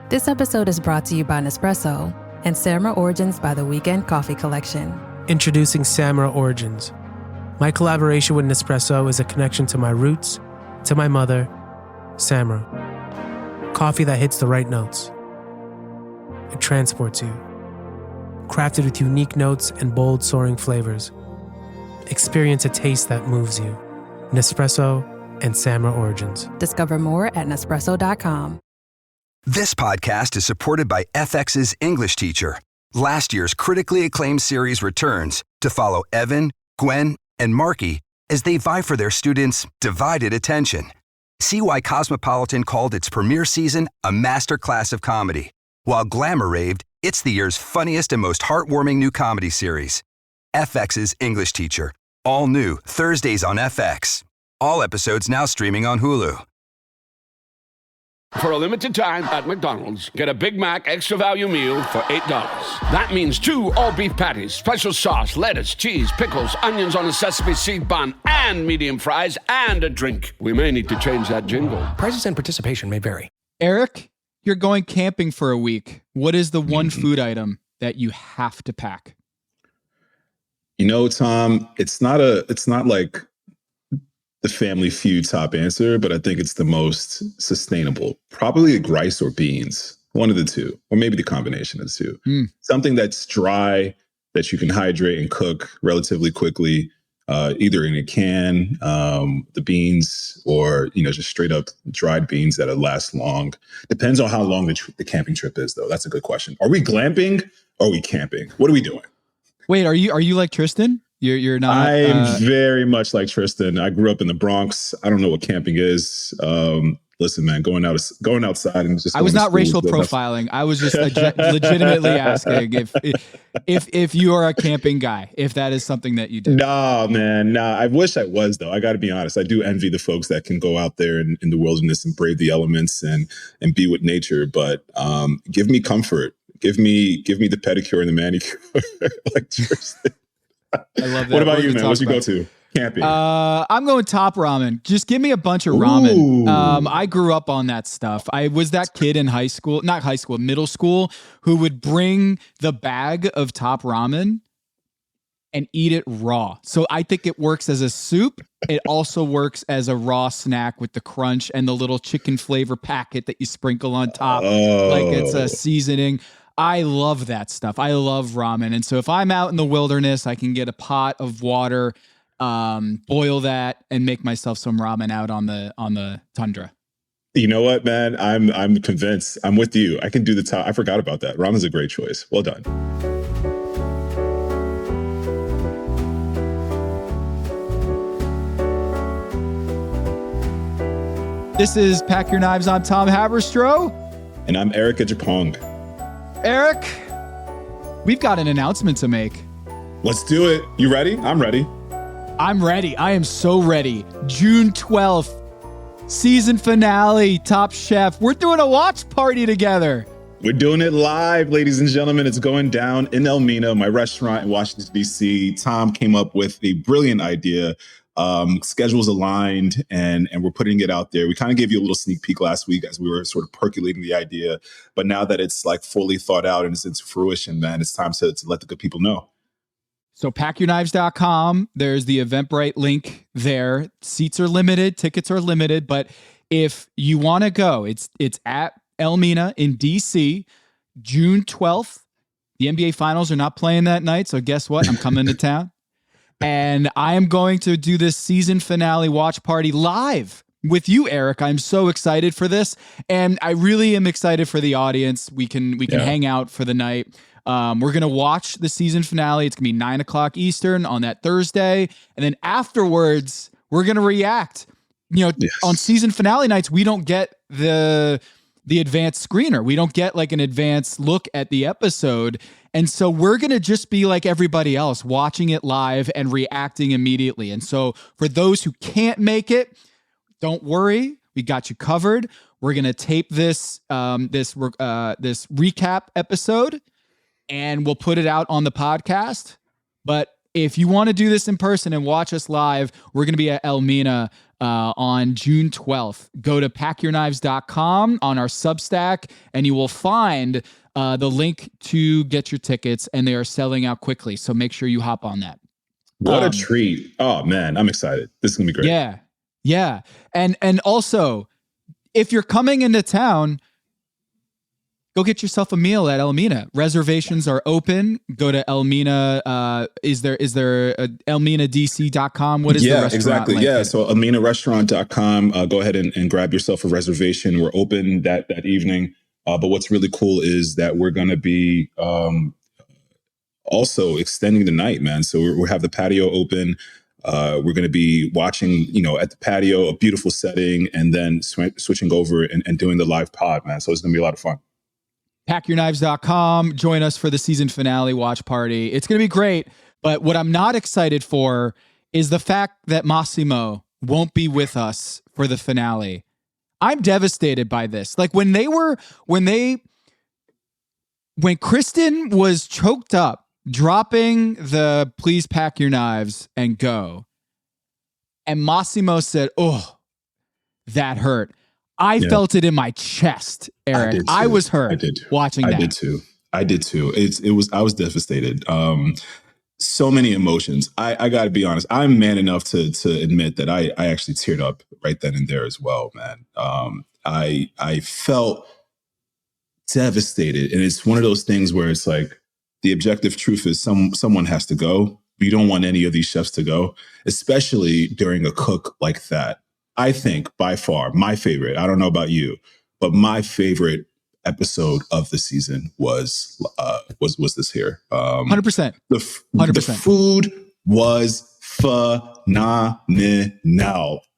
This episode is brought to you by Nespresso and Samra Origins by the Weekend Coffee Collection. Introducing Samra Origins. My collaboration with Nespresso is a connection to my roots, to my mother, Samra. Coffee that hits the right notes. It transports you. Crafted with unique notes and bold, soaring flavors. Experience a taste that moves you. Nespresso and Samra Origins. Discover more at Nespresso.com. This podcast is supported by FX's English Teacher. Last year's critically acclaimed series returns to follow Evan, Gwen, and Marky as they vie for their students' divided attention. See why Cosmopolitan called its premiere season a masterclass of comedy, while Glamour raved it's the year's funniest and most heartwarming new comedy series. FX's English Teacher. All new Thursdays on FX. All episodes now streaming on Hulu. For a limited time at McDonald's, get a Big Mac Extra Value Meal for $8. That means 2 all-beef patties, special sauce, lettuce, cheese, pickles, onions on a sesame seed bun, and medium fries, and a drink. We may need to change that jingle. Prices and participation may vary. Eric, you're going camping for a week. What is the one food item that you have to pack? You know, Tom, it's not like the Family Feud top answer, but I think it's the most sustainable. Probably rice or beans, one of the two, or maybe the combination of the two. Something that's dry, that you can hydrate and cook relatively quickly, either in a can, the beans, or just straight up dried beans that'll last long. Depends on how long the camping trip is, though. That's a good question. Are we glamping or are we camping? What are we doing? Wait, are you like Tristan? You're not. I'm very much like Tristan. I grew up in the Bronx. I don't know what camping is. Listen, man, going outside and just. I was not racial profiling. I was just legitimately asking if you are a camping guy, if that is something that you do. No, man, nah. I wish I was, though. I got to be honest. I do envy the folks that can go out there in the wilderness and brave the elements and be with nature. But give me comfort. Give me the pedicure and the manicure, like Tristan. I love that. What about you, man? What'd you go to? Camping. I'm going Top Ramen. Just give me a bunch of ramen. I grew up on that stuff. I was that kid in middle school, who would bring the bag of Top Ramen and eat it raw. So I think it works as a soup. It also works as a raw snack with the crunch and the little chicken flavor packet that you sprinkle on top, like it's a seasoning. I love that stuff. I love ramen. And so if I'm out in the wilderness, I can get a pot of water, boil that, and make myself some ramen out on the tundra. You know what, man? I'm convinced. I'm with you. I can do the top. I forgot about that. Ramen's a great choice. Well done. This is Pack Your Knives. I'm Tom Haberstroh. And I'm Erica Japong. Eric, we've got an announcement to make. Let's do it. You ready? I'm ready. I'm ready. I am so ready. June 12th, season finale, Top Chef. We're doing a watch party together. We're doing it live, ladies and gentlemen. It's going down in Elmina, my restaurant in Washington, D.C. Tom came up with a brilliant idea. Schedules aligned, and we're putting it out there. We kind of gave you a little sneak peek last week as we were sort of percolating the idea, but now that it's like fully thought out and it's into fruition, man, it's time to let the good people know. So packyourknives.com, there's the Eventbrite link there. Seats are limited, tickets are limited, but if you want to go, it's at Elmina in DC, June 12th. The NBA Finals are not playing that night, so guess what? I'm coming to town. And I am going to do this season finale watch party live with you, Eric. I'm so excited for this. And I really am excited for the audience. We can hang out for the night. We're going to watch the season finale. It's going to be 9:00 Eastern on that Thursday. And then afterwards, we're going to react. On season finale nights, we don't get the advanced screener. We don't get like an advanced look at the episode. And so we're going to just be like everybody else, watching it live and reacting immediately. And so for those who can't make it, don't worry. We got you covered. We're going to tape this recap episode and we'll put it out on the podcast. But if you want to do this in person and watch us live, we're going to be at Elmina on June 12th. Go to packyourknives.com on our Substack, and you will find the link to get your tickets, and they are selling out quickly. So make sure you hop on that. What a treat. Oh, man, I'm excited. This is going to be great. Yeah. Yeah. And also, if you're coming into town, go get yourself a meal at Elmina. Reservations are open. Go to Elmina. Is there elminadc.com? What is the restaurant? Exactly. Link? Yeah. So elminarestaurant.com. Go ahead and grab yourself a reservation. We're open that evening. But what's really cool is that we're going to be also extending the night, man. So we have the patio open. We're going to be watching, at the patio, a beautiful setting, and then switching over and doing the live pod, man. So it's going to be a lot of fun. Packyourknives.com. Join us for the season finale watch party. It's going to be great. But what I'm not excited for is the fact that Massimo won't be with us for the finale. I'm devastated by this. Like when Kristen was choked up, dropping the please pack your knives and go, and Massimo said, "Oh, that hurt." I felt it in my chest, Eric. I was hurt watching that. I did too. I was devastated. So many emotions. I got to be honest. I'm man enough to admit that I actually teared up right then and there as well, man. I felt devastated. And it's one of those things where it's like, the objective truth is someone has to go. You don't want any of these chefs to go, especially during a cook like that. I think by far my favorite, I don't know about you, but my favorite episode of the season was this here. 100%. The food was phenomenal.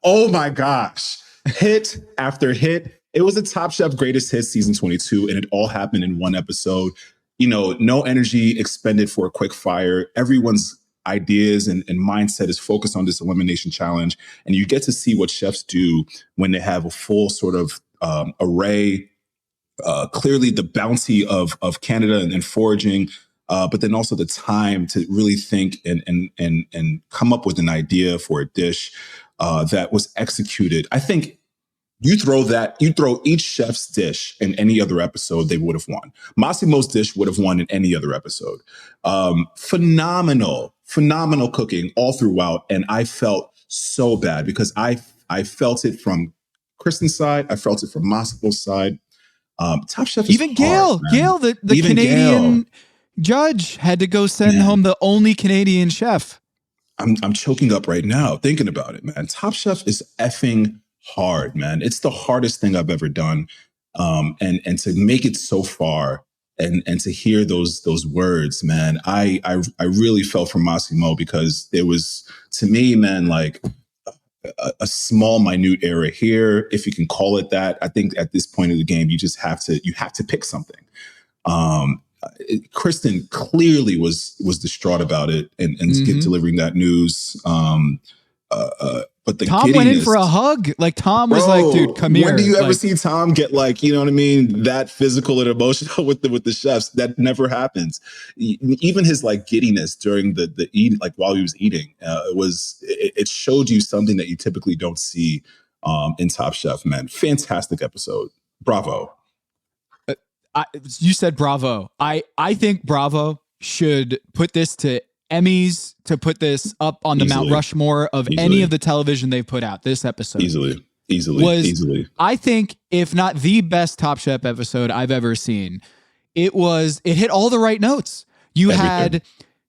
Oh my gosh. Hit after hit. It was a Top Chef Greatest Hits season 22, and it all happened in one episode. No energy expended for a quick fire. Everyone's ideas and mindset is focused on this elimination challenge. And you get to see what chefs do when they have a full sort of array. Clearly the bounty of Canada and foraging, but then also the time to really think and come up with an idea for a dish that was executed. I think you throw each chef's dish in any other episode, they would have won. Massimo's dish would have won in any other episode. Phenomenal cooking all throughout. And I felt so bad because I felt it from Kristen's side. I felt it from Massimo's side. Top Chef is even Gail, hard, Gail, the Canadian judge had to go send home the only Canadian chef. I'm choking up right now thinking about it, man. Top Chef is effing hard, man. It's the hardest thing I've ever done. And to make it so far and to hear those words, man, I really felt for Massimo because there was, to me, man, like a small, minute error here, if you can call it that. I think at this point of the game, you have to pick something. Kristen clearly was distraught about it and delivering that news. But the Tom went in for a hug. Like Tom was like, "Dude, come here." When do you ever see Tom get that physical and emotional with the chefs? That never happens. Even his giddiness during the eat, while he was eating, it showed you something that you typically don't see in Top Chef. Man, fantastic episode. Bravo. You said bravo. I think Bravo should put this to Emmys, to put this up on the Mount Rushmore of any of the television they've put out. This episode easily. I think, if not the best Top Chef episode I've ever seen. It hit all the right notes. You had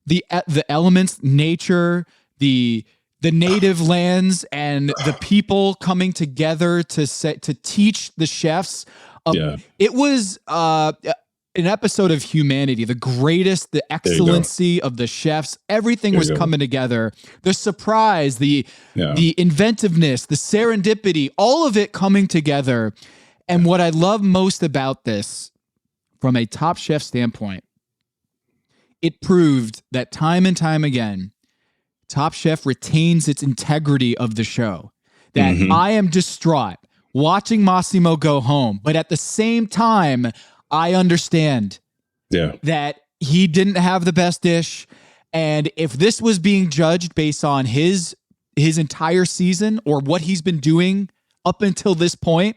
the elements, nature, the native lands, and the people coming together to teach the chefs. It was an episode of humanity, the excellency of the chefs. Everything was coming together. The surprise, the inventiveness, the serendipity, all of it coming together. And what I love most about this, from a Top Chef standpoint, it proved that time and time again, Top Chef retains its integrity of the show. That I am distraught watching Massimo go home, but at the same time, I understand that he didn't have the best dish. And if this was being judged based on his his entire season or what he's been doing up until this point,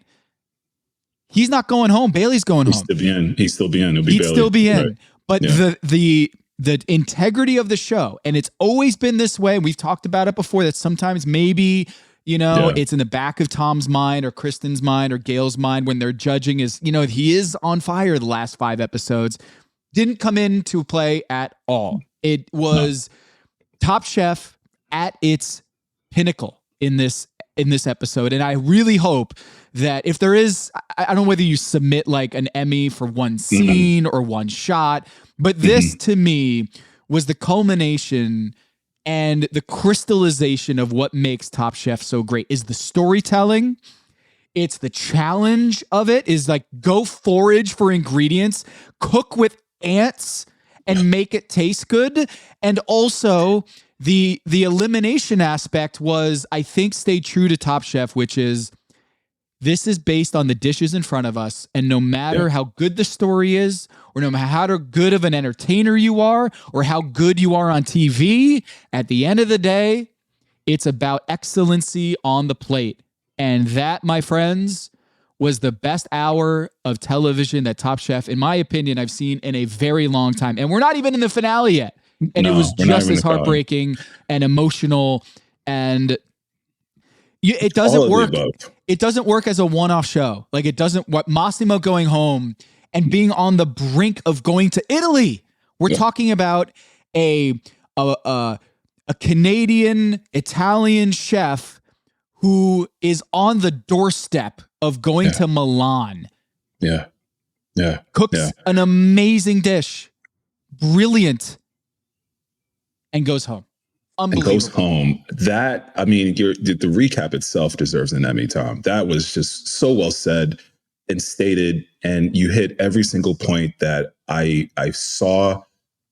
he's not going home. Bailey's going home. He'd still be in. He'd still be in. Right. But the integrity of the show, and it's always been this way. We've talked about it before, that sometimes maybe, it's in the back of Tom's mind or Kristen's mind or Gail's mind when they're judging is, he is on fire the last 5 episodes. Didn't come into play at all. It was Top Chef at its pinnacle in this episode. And I really hope that if there is, I don't know whether you submit like an Emmy for one scene or one shot, but this to me was the culmination and the crystallization of what makes Top Chef so great is the storytelling. It's the challenge of it is like, go forage for ingredients, cook with ants and make it taste good. And also the elimination aspect was, I think, stay true to Top Chef, which is, this is based on the dishes in front of us. And no matter how good the story is, or no matter how good of an entertainer you are, or how good you are on TV, at the end of the day, it's about excellency on the plate. And that, my friends, was the best hour of television that Top Chef, in my opinion, I've seen in a very long time. And we're not even in the finale yet. And it was just as heartbreaking and emotional. And it doesn't work. It doesn't work as a one-off show. Like it doesn't. What Massimo going home and being on the brink of going to Italy. We're talking about a Canadian Italian chef who is on the doorstep of going to Milan. Cooks an amazing dish, brilliant, and goes home. That, I mean, the recap itself deserves an Emmy, Tom. That was just so well said and stated, and you hit every single point that I saw,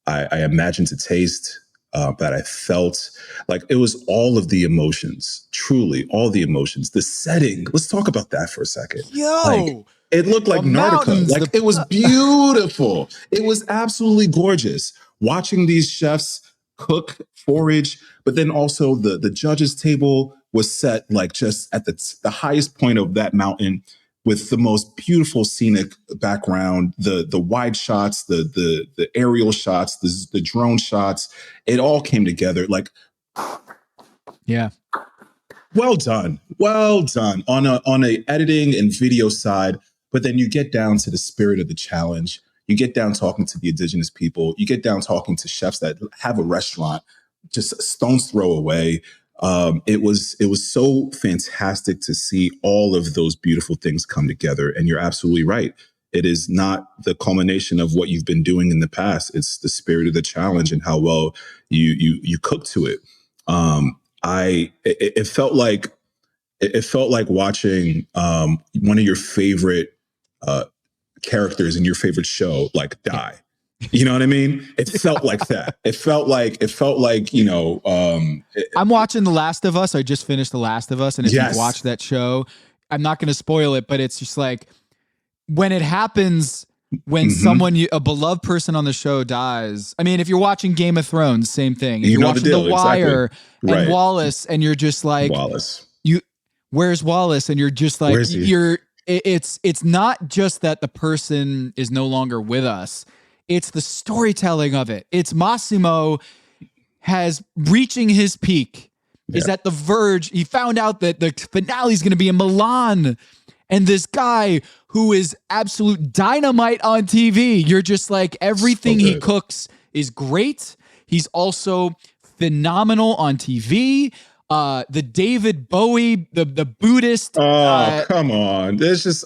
I imagined to taste, that I felt. Like it was all of the emotions, truly all the emotions. The setting, let's talk about that for a second. It looked like Nautica. Like it was beautiful. It was absolutely gorgeous. Watching these chefs cook, forage, but then also the judges' table was set like just at the highest point of that mountain with the most beautiful scenic background, the wide shots, the aerial shots, the drone shots. It all came together. Like, well done on a editing and video side. But then you get down to the spirit of the challenge. You get down talking to the indigenous people. You get down talking to chefs that have a restaurant just a stone's throw away. It was so fantastic to see all of those beautiful things come together. And you're absolutely right. It is not the culmination of what you've been doing in the past. It's the spirit of the challenge and how well you cook to it. It felt like watching one of your favorite characters in your favorite show like die. You know what I mean? It felt like that. It felt like I'm watching The Last of Us. I just finished The Last of Us, and if you've watched that show, I'm not going to spoil it, but it's just like when it happens, when someone, a beloved person on the show dies. I mean, if you're watching Game of Thrones, same thing. If you're watching The Wire and Wallace, and you're just like, where's Wallace? And you're just like, it's not just that the person is no longer with us. It's the storytelling of it. It's Massimo has reaching his peak, is at the verge. He found out that the finale is going to be in Milan. And this guy who is absolute dynamite on TV, you're just like, everything he cooks is great. He's also phenomenal on TV. The David Bowie, the Buddhist. Come on. There's just,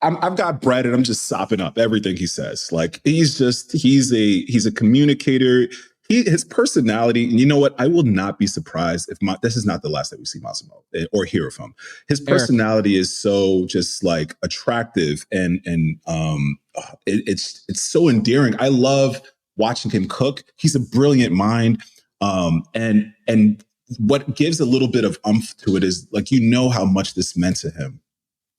I've got bread and I'm just sopping up everything he says. Like he's a communicator. His personality, and you know what? I will not be surprised if this is not the last that we see Massimo or hear from him. His personality is so just like attractive and it's so endearing. I love watching him cook. He's a brilliant mind. And what gives a little bit of oomph to it is like, how much this meant to him.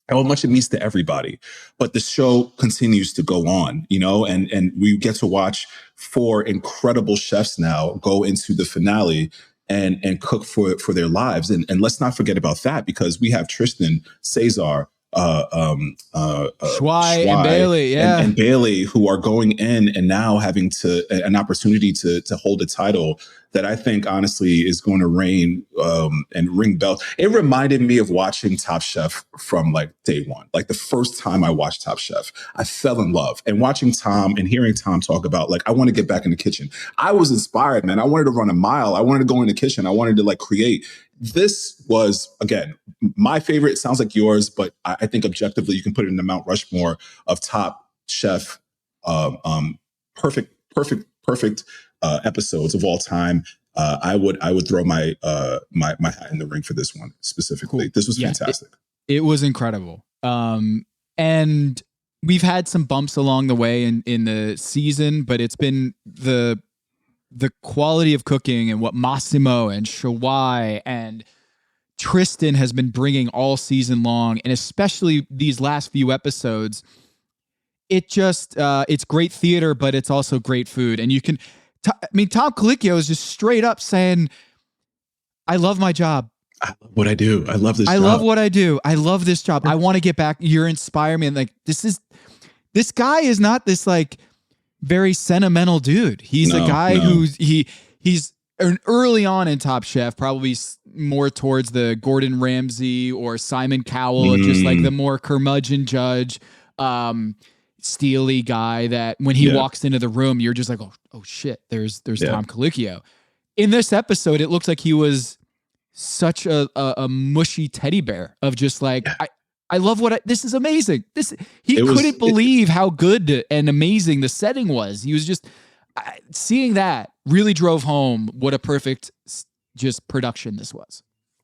How much it means to everybody, but the show continues to go on, and we get to watch 4 incredible chefs now go into the finale and cook for their lives. And let's not forget about that, because we have Tristan, Cesar, Schwei and Bailey, and Bailey, who are going in and now having an opportunity to hold a title that I think honestly is going to reign and ring bells. It reminded me of watching Top Chef from like day one. Like the first time I watched Top Chef, I fell in love. And watching Tom and hearing Tom talk about like, I want to get back in the kitchen. I was inspired, man. I wanted to run a mile. I wanted to go in the kitchen. I wanted to like create. This was, again, my favorite. It sounds like yours, but I think objectively you can put it in the Mount Rushmore of Top Chef, perfect episodes of all time. I would throw my hat in the ring for this one specifically. Cool. This was fantastic. It was incredible. And we've had some bumps along the way in the season, but it's been the quality of cooking and what Massimo and Shawai and Tristan has been bringing all season long, and especially these last few episodes. It just, it's great theater, but it's also great food. And you can, Tom Colicchio is just straight up saying, I love my job. I love what I do. I love this job. I love what I do. I love this job. I want to get back. You're inspiring me. And like, this guy is not this like very sentimental dude. He's a guy who's, he's early on in Top Chef, probably more towards the Gordon Ramsay or Simon Cowell, just like the more curmudgeon judge, steely guy that when he walks into the room, you're just like, oh shit, there's Tom Colicchio. In this episode, it looks like he was such a mushy teddy bear of just like, I love this is amazing. He couldn't believe how good and amazing the setting was. He was just seeing that really drove home what a perfect just production this was.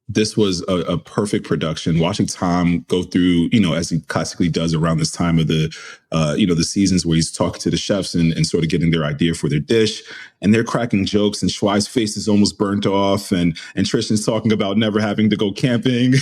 This was a perfect production. Watching Tom go through, as he classically does around this time of the, the seasons where he's talking to the chefs and sort of getting their idea for their dish, and they're cracking jokes, and Schwei's face is almost burnt off, and Tristan's talking about never having to go camping,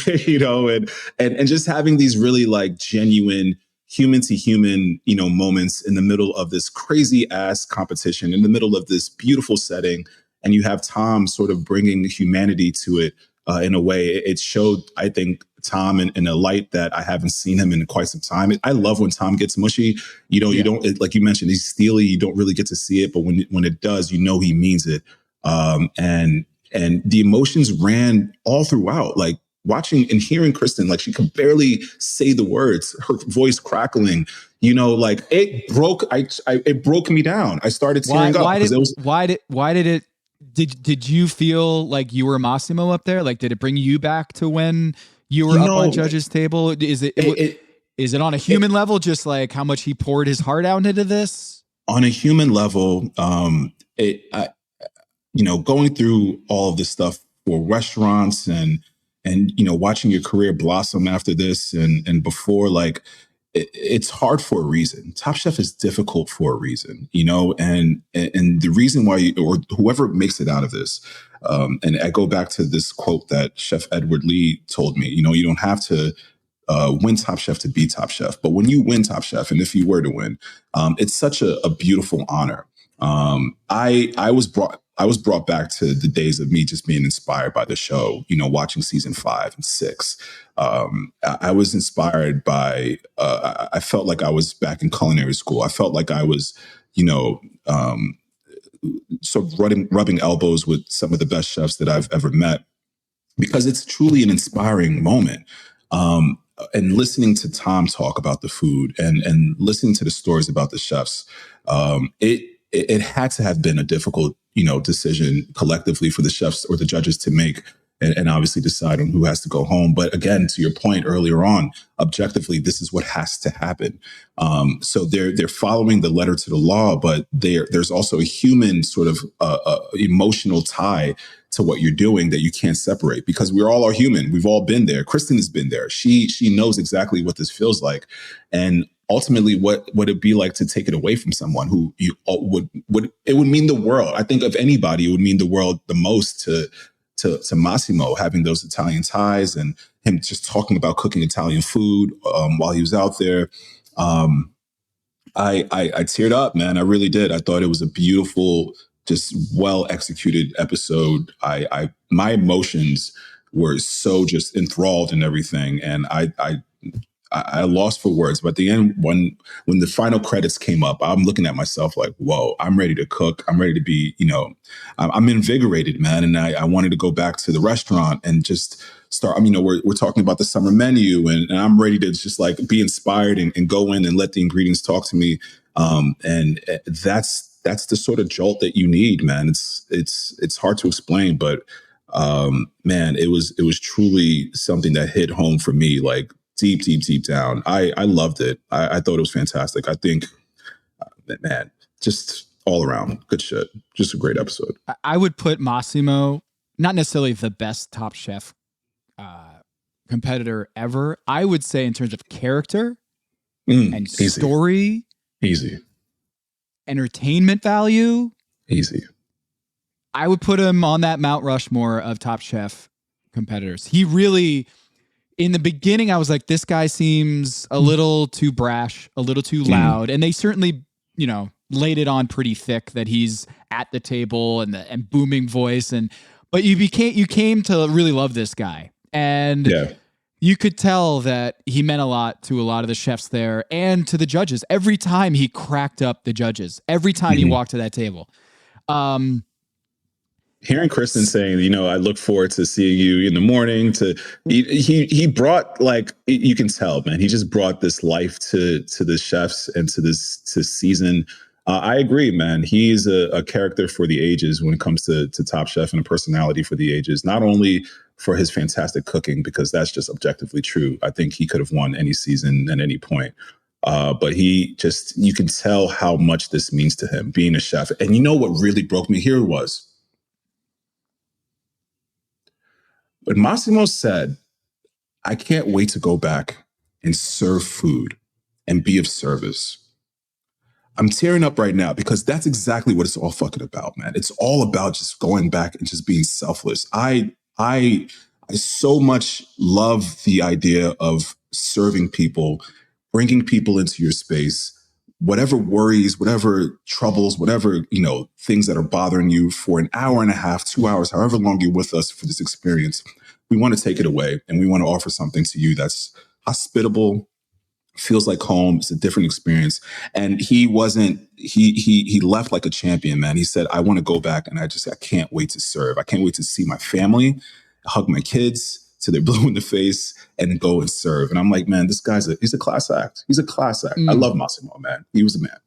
and just having these really like genuine human to human, moments in the middle of this crazy ass competition, in the middle of this beautiful setting, and you have Tom sort of bringing humanity to it. In a way, it showed, I think, Tom in a light that I haven't seen him in quite some time. I love when Tom gets mushy. You don't, like you mentioned, he's steely. You don't really get to see it, but when it does, he means it. And the emotions ran all throughout. Like watching and hearing Kristen, like she could barely say the words, her voice crackling. Like it broke. It broke me down. I started tearing up. Why did it? Did you feel like you were Massimo up there? Like, did it bring you back to when you were up on judges' table? Is it on a human level, just like how much he poured his heart out into this? On a human level, going through all of this stuff for restaurants and watching your career blossom after this and before, like, it's hard for a reason. Top Chef is difficult for a reason, and the reason why or whoever makes it out of this, and I go back to this quote that Chef Edward Lee told me, you don't have to win Top Chef to be Top Chef, but when you win Top Chef, and if you were to win, it's such a beautiful honor. I was brought back to the days of me just being inspired by the show, watching season 5 and 6. I was inspired by, I felt like I was back in culinary school. I felt like I was, sort of rubbing elbows with some of the best chefs that I've ever met, because it's truly an inspiring moment. And listening to Tom talk about the food and listening to the stories about the chefs, it had to have been a difficult, decision collectively for the chefs or the judges to make and obviously decide on who has to go home. But again, to your point earlier on, objectively, this is what has to happen. So they're following the letter to the law, but there's also a human sort of emotional tie to what you're doing that you can't separate, because we all are human. We've all been there. Kristen has been there. She knows exactly what this feels like. And ultimately, what would it be like to take it away from someone who it would mean the world. I think of anybody, it would mean the world the most to Massimo, having those Italian ties and him just talking about cooking Italian food while he was out there. I teared up, man. I really did. I thought it was a beautiful just well executed episode. My emotions were so just enthralled in everything, and I lost for words. But at the end, when the final credits came up, I'm looking at myself like, whoa, I'm ready to cook. I'm ready to be, I'm invigorated, man. And I wanted to go back to the restaurant and just start. We're talking about the summer menu, and I'm ready to just like be inspired and go in and let the ingredients talk to me. And that's the sort of jolt that you need, man. It's hard to explain, but man, it was truly something that hit home for me, like deep down. I loved it. I thought it was fantastic. I think, man, just all around good shit. Just a great episode. I would put Massimo, not necessarily the best Top Chef competitor ever. I would say in terms of character and easy. story, easy, entertainment value, easy. I would put him on that Mount Rushmore of Top Chef competitors. He really, in the beginning, I was like, this guy seems a little too brash, a little too loud. And they certainly, laid it on pretty thick that he's at the table and booming voice. But you came to really love this guy. And you could tell that he meant a lot to a lot of the chefs there and to the judges. Every time he cracked up the judges, every time he walked to that table. Hearing Kristen saying, I look forward to seeing you in the morning. He brought, like, you can tell, man, he just brought this life to the chefs and to season. I agree, man. He's a character for the ages when it comes to Top Chef, and a personality for the ages, not only for his fantastic cooking, because that's just objectively true. I think he could have won any season at any point. But you can tell how much this means to him, being a chef. And you know what really broke me? Here it was. But Massimo said, I can't wait to go back and serve food and be of service. I'm tearing up right now because that's exactly what it's all fucking about, man. It's all about just going back and just being selfless. I so much love the idea of serving people, bringing people into your space, whatever worries, whatever troubles, whatever, things that are bothering you for an hour and a half, 2 hours, however long you're with us for this experience. We want to take it away, and we want to offer something to you that's hospitable, feels like home. It's a different experience. And he left like a champion, man. He said, I want to go back, and I can't wait to serve. I can't wait to see my family, hug my kids till they're blue in the face, and go and serve. And I'm like, man, this guy's he's a class act. He's a class act. I love Massimo, man. He was a man.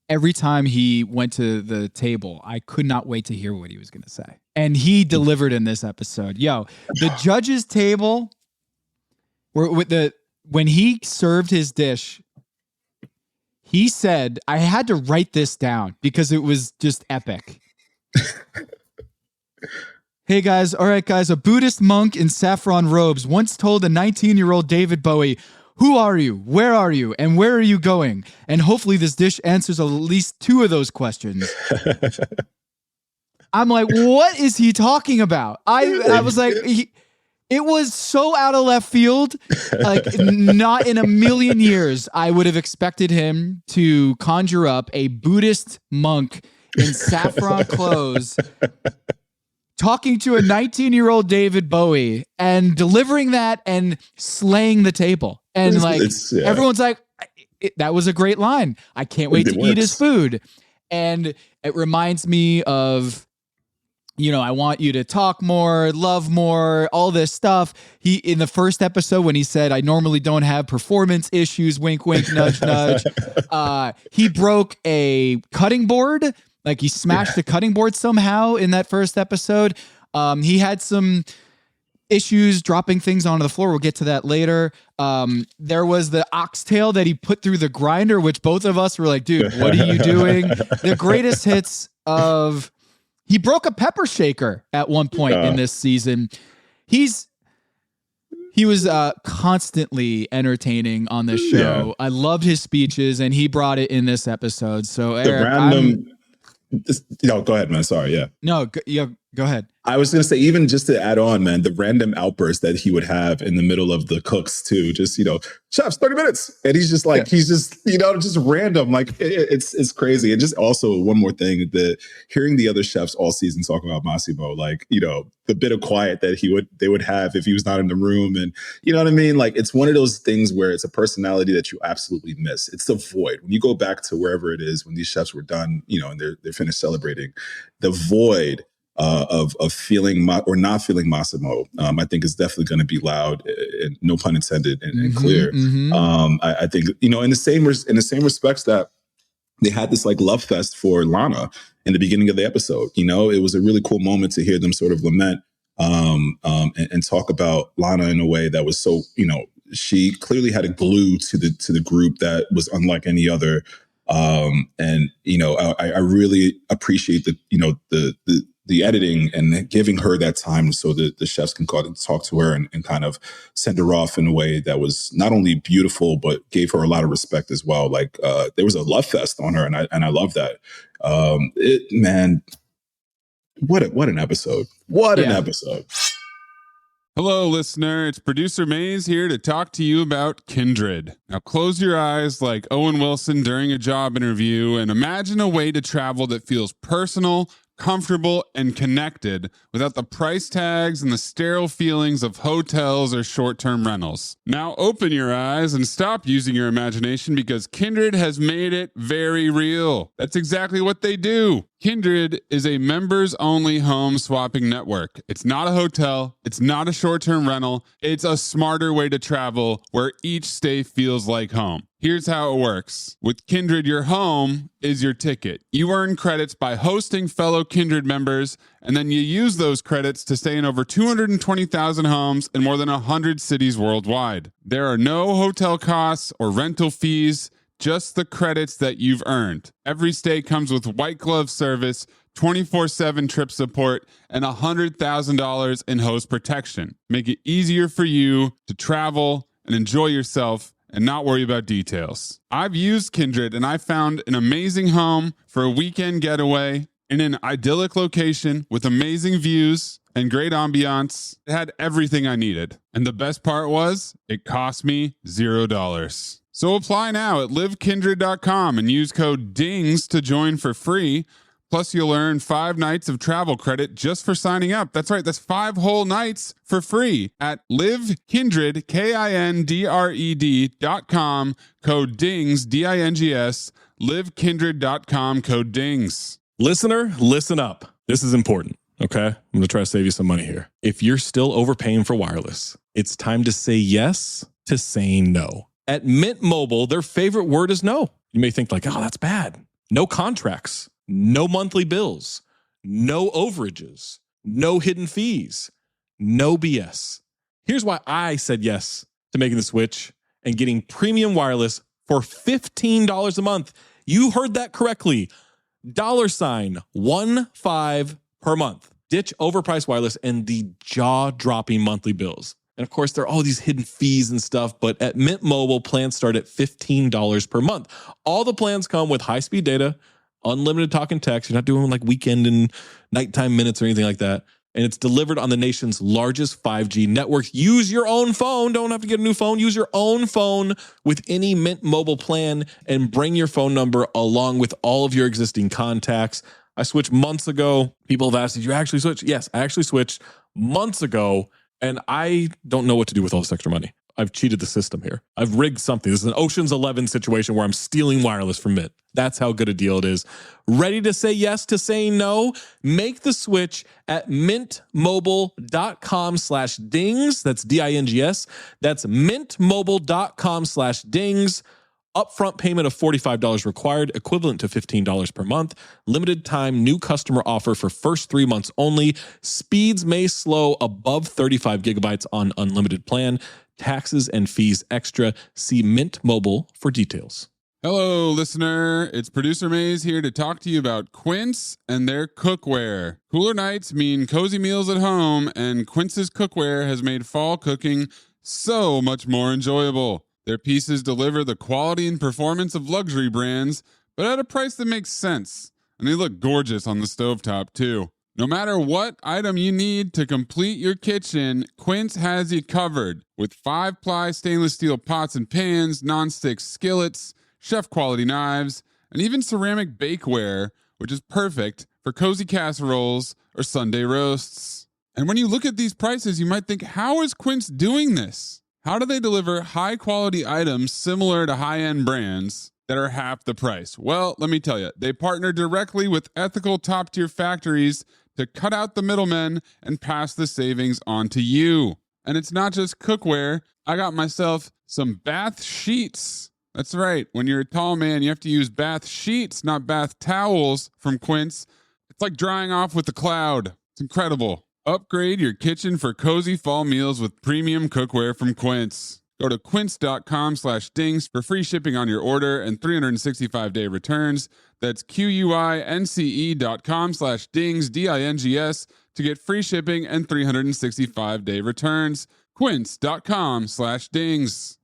Every time he went to the table, I could not wait to hear what he was going to say. And he delivered in this episode. The judges' table, when he served his dish, he said, I had to write this down because it was just epic. Hey guys, all right guys, a Buddhist monk in saffron robes once told a 19-year-old David Bowie, who are you, where are you, and where are you going? And hopefully this dish answers at least 2 of those questions. I'm like, what is he talking about? I was like, it was so out of left field. Like, not in a million years I would have expected him to conjure up a Buddhist monk in saffron clothes talking to a 19-year-old David Bowie and delivering that and slaying the table. And everyone's like, that was a great line. I can't wait to eat his food. And it reminds me of, I want you to talk more, love more, all this stuff. He, in the first episode when he said, I normally don't have performance issues, wink, wink, nudge, nudge. He broke a cutting board. Like, he smashed a cutting board somehow in that first episode. He had some issues dropping things onto the floor. We'll get to that later. There was the oxtail that he put through the grinder, which both of us were like, dude, what are you doing? The greatest hits of... He broke a pepper shaker at one point in this season. He was constantly entertaining on this show. I loved his speeches, and he brought it in this episode. So, Eric, go ahead, man. Sorry, yeah. No, go ahead. I was going to say, even just to add on, man, the random outbursts that he would have in the middle of the cooks too, just, chefs, 30 minutes. And he's just like, he's just, just random. Like it's crazy. And just also one more thing, hearing the other chefs all season talk about Massimo, like, the bit of quiet that they would have if he was not in the room. And you know what I mean? Like, it's one of those things where it's a personality that you absolutely miss. It's the void. When you go back to wherever it is, when these chefs were done, and they're finished celebrating, the void of feeling or not feeling Massimo, I think is definitely going to be loud, and no pun intended, and clear. I think in the same respects that they had this like love fest for Lana in the beginning of the episode. It was a really cool moment to hear them sort of lament and talk about Lana in a way that was so she clearly had a glue to the group that was unlike any other. And I really appreciate the editing and giving her that time so that the chefs can talk to her and kind of send her off in a way that was not only beautiful, but gave her a lot of respect as well. Like, there was a love fest on her, and I love that. Man, what an episode. What an episode. Hello, listener. It's producer Maze here to talk to you about Kindred. Now, close your eyes like Owen Wilson during a job interview and imagine a way to travel that feels personal, comfortable, and connected without the price tags and the sterile feelings of hotels or short-term rentals. Now open your eyes and stop using your imagination because Kindred has made it very real. That's exactly what they do. Kindred is a members-only home swapping network. It's not a hotel. It's not a short-term rental. It's a smarter way to travel where each stay feels like home. Here's how it works. With Kindred, your home is your ticket. You earn credits by hosting fellow Kindred members, and then you use those credits to stay in over 220,000 homes in more than 100 cities worldwide. There are no hotel costs or rental fees, just the credits that you've earned. Every stay comes with white glove service, 24/7 trip support, and $100,000 in host protection. Make it easier for you to travel and enjoy yourself and not worry about details. I've used Kindred and I found an amazing home for a weekend getaway in an idyllic location with amazing views and great ambiance. It had everything I needed. And the best part was, it cost me $0. So apply now at livekindred.com and use code DINGS to join for free. Plus, you'll earn 5 nights of travel credit just for signing up. That's right, that's 5 whole nights for free at livekindred, KINDRED.com, code DINGS, DINGS, livekindred.com, code DINGS. Listener, listen up. This is important, okay? I'm going to try to save you some money here. If you're still overpaying for wireless, it's time to say yes to saying no. At Mint Mobile, their favorite word is no. You may think like, oh, that's bad. No contracts. No monthly bills, no overages, no hidden fees, no BS. Here's why I said yes to making the switch and getting premium wireless for $15 a month. You heard that correctly. $15 per month. Ditch overpriced wireless and the jaw-dropping monthly bills. And of course, there are all these hidden fees and stuff, but at Mint Mobile, plans start at $15 per month. All the plans come with high-speed data, unlimited talk and text. You're not doing like weekend and nighttime minutes or anything like that. And it's delivered on the nation's largest 5G network. Use your own phone. Don't have to get a new phone. Use your own phone with any Mint Mobile plan and bring your phone number along with all of your existing contacts. I switched months ago. People have asked, did you actually switch? Yes, I actually switched months ago, and I don't know what to do with all this extra money. I've cheated the system here. I've rigged something. This is an Ocean's 11 situation where I'm stealing wireless from Mint. That's how good a deal it is. Ready to say yes to saying no? Make the switch at mintmobile.com/dings. That's DINGS. That's mintmobile.com/dings. Upfront payment of $45 required, equivalent to $15 per month. Limited time new customer offer for first 3 months only. Speeds may slow above 35 gigabytes on unlimited plan. Taxes and fees extra. See Mint Mobile for details. Hello, listener. It's producer Maze here to talk to you about Quince and their cookware. Cooler nights mean cozy meals at home, and Quince's cookware has made fall cooking so much more enjoyable. Their pieces deliver the quality and performance of luxury brands, but at a price that makes sense. And they look gorgeous on the stovetop, too. No matter what item you need to complete your kitchen, Quince has you covered with 5-ply stainless steel pots and pans, nonstick skillets, chef-quality knives, and even ceramic bakeware, which is perfect for cozy casseroles or Sunday roasts. And when you look at these prices, you might think, how is Quince doing this? How do they deliver high-quality items similar to high-end brands that are half the price? Well, let me tell you, they partner directly with ethical top-tier factories to cut out the middlemen and pass the savings on to you. And it's not just cookware. I got myself some bath sheets. That's right. When you're a tall man, you have to use bath sheets, not bath towels from Quince. It's like drying off with the cloud. It's incredible. Upgrade your kitchen for cozy fall meals with premium cookware from Quince. Go to quince.com/dings for free shipping on your order and 365-day returns. That's QUINCE.com/dings, DINGS, to get free shipping and 365-day returns. Quince.com/dings.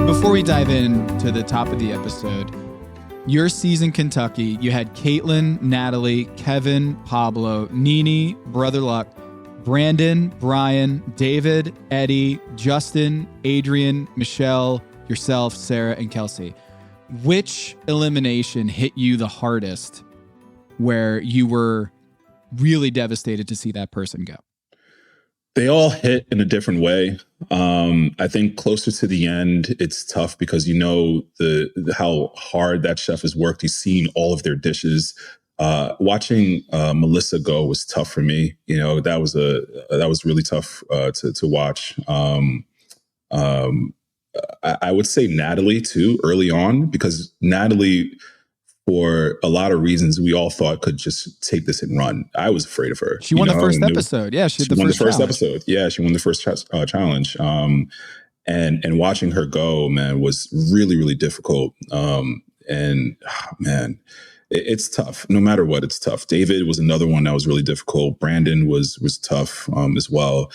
Before we dive into the top of the episode, your season Kentucky, you had Caitlin, Natalie, Kevin, Pablo, Nene, Brother Luck, Brandon, Brian, David, Eddie, Justin, Adrian, Michelle, yourself, Sarah, and Kelsey. Which elimination hit you the hardest where you were really devastated to see that person go? They all hit in a different way. I think closer to the end, it's tough because you know how hard that chef has worked. He's seen all of their dishes. Watching Melissa go was tough for me. You know, that was really tough to watch. I would say Natalie too early on, because Natalie, for a lot of reasons, we all thought could just take this and run. I was afraid of her. She won the first episode. Yeah, she won the first episode. Yeah, she won the first challenge. And watching her go, man, was really, really difficult. It's tough. No matter what, it's tough. David was another one that was really difficult. Brandon was tough as well.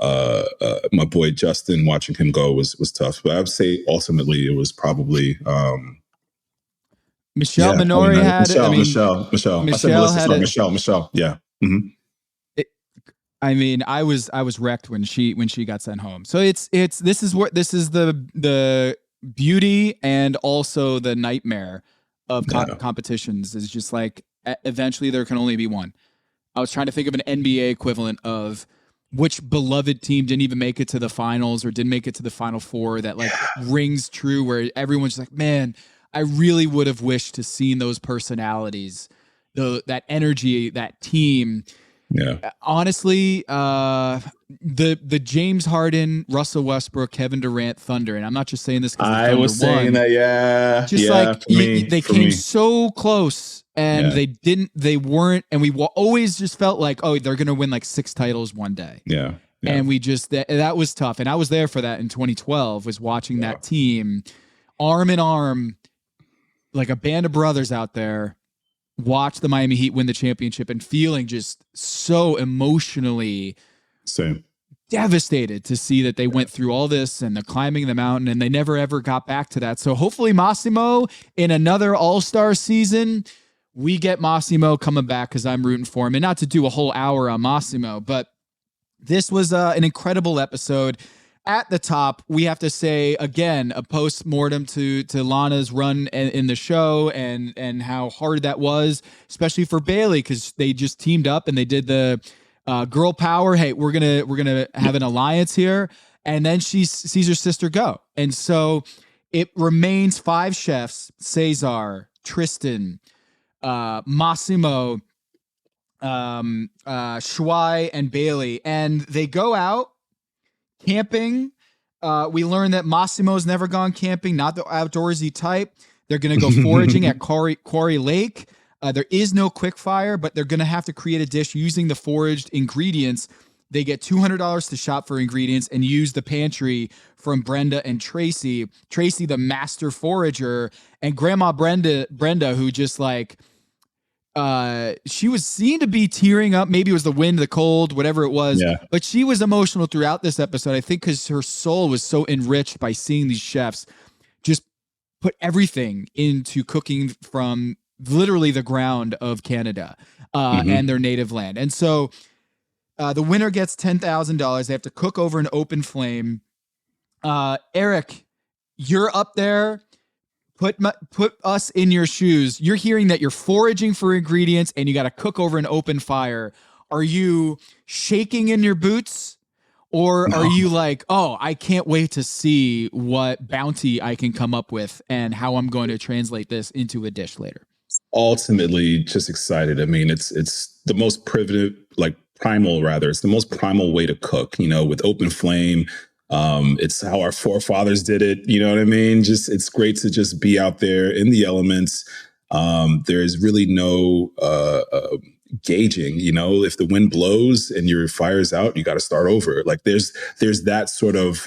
My boy Justin, watching him go was tough. But I would say ultimately it was probably Michelle Minori had. Michelle. I said Melissa, sorry, Michelle. Yeah. Mm-hmm. I was wrecked when she got sent home. So this is the beauty and also the nightmare of competitions, is just like eventually there can only be one. I was trying to think of an NBA equivalent of which beloved team didn't even make it to the finals or didn't make it to the Final Four that rings true, where everyone's just like, man, I really would have wished to seen those personalities, that energy, that team. Yeah. Honestly, the James Harden, Russell Westbrook, Kevin Durant Thunder, and I'm not just saying this because I was saying that. Yeah. Just they came so close, and they weren't, and we always just felt like, oh, they're gonna win like 6 titles one day. Yeah. And we just that was tough, and I was there for that in 2012. Was watching that team arm in arm, like a band of brothers out there, watch the Miami Heat win the championship and feeling just so emotionally devastated to see that they went through all this and the climbing the mountain, and they never ever got back to that. So hopefully Massimo in another All-Star season, we get Massimo coming back, because I'm rooting for him. And not to do a whole hour on Massimo, but this was an incredible episode. At the top, we have to say, again, a post-mortem to Lana's run in the show and how hard that was, especially for Bailey, because they just teamed up and they did the girl power. Hey, we're gonna have an alliance here, and then she sees her sister go, and so it remains 5 chefs: Cesar, Tristan, Massimo, Shuai, and Bailey, and they go out camping. We learned that Massimo's never gone camping, not the outdoorsy type. They're going to go foraging at Quarry Lake. There is no quick fire, but they're going to have to create a dish using the foraged ingredients. They get $200 to shop for ingredients and use the pantry from Brenda and Tracy. Tracy, the master forager, and Grandma Brenda, who just she was seen to be tearing up. Maybe it was the wind, the cold, whatever it was. Yeah. But she was emotional throughout this episode, I think, because her soul was so enriched by seeing these chefs just put everything into cooking from literally the ground of Canada and their native land. And so the winner gets $10,000. They have to cook over an open flame. Eric, you're up there. Put us in your shoes. You're hearing that you're foraging for ingredients and you got to cook over an open fire. Are you shaking in your boots? Or are you like, oh, I can't wait to see what bounty I can come up with and how I'm going to translate this into a dish later? Ultimately, just excited. I mean, it's the most primal rather. It's the most primal way to cook, with open flame. It's how our forefathers did it. You know what I mean? It's great to just be out there in the elements. There's really no gauging, if the wind blows and your fire's out, you got to start over. Like there's that sort of,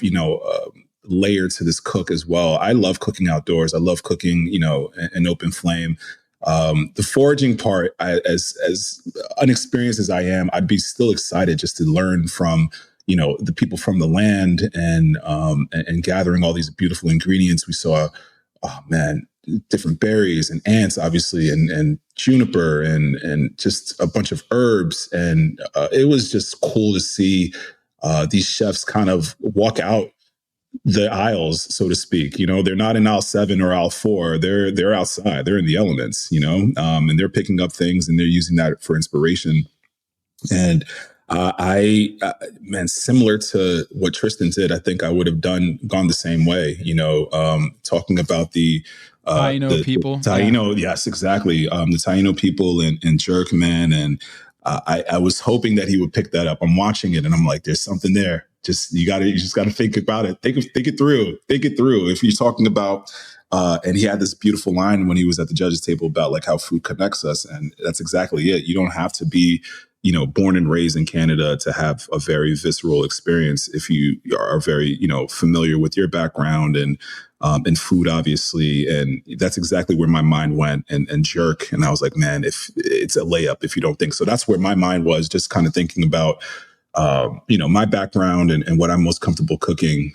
layer to this cook as well. I love cooking outdoors. I love cooking, an open flame. The foraging part, as unexperienced as I am, I'd be still excited just to learn from the people from the land and gathering all these beautiful ingredients. We saw, different berries and ants, obviously, and juniper and just a bunch of herbs. And it was just cool to see these chefs kind of walk out the aisles, so to speak. They're not in aisle 7 or aisle 4. They're outside. They're in the elements, and they're picking up things and they're using that for inspiration. And similar to what Tristan did, I think I would have gone the same way, talking about the Taino people. Taino, yes, exactly. The Taino people and jerk, man. And I was hoping that he would pick that up. I'm watching it and I'm like, there's something there. You just gotta think about it. Think it through. Think it through. If you're talking about, and he had this beautiful line when he was at the judges table about like how food connects us. And that's exactly it. You don't have to be, born and raised in Canada to have a very visceral experience if you are very, familiar with your background and food, obviously. And that's exactly where my mind went and jerk. And I was like, man, if it's a layup if you don't think so. That's where my mind was, just kind of thinking about, my background and what I'm most comfortable cooking.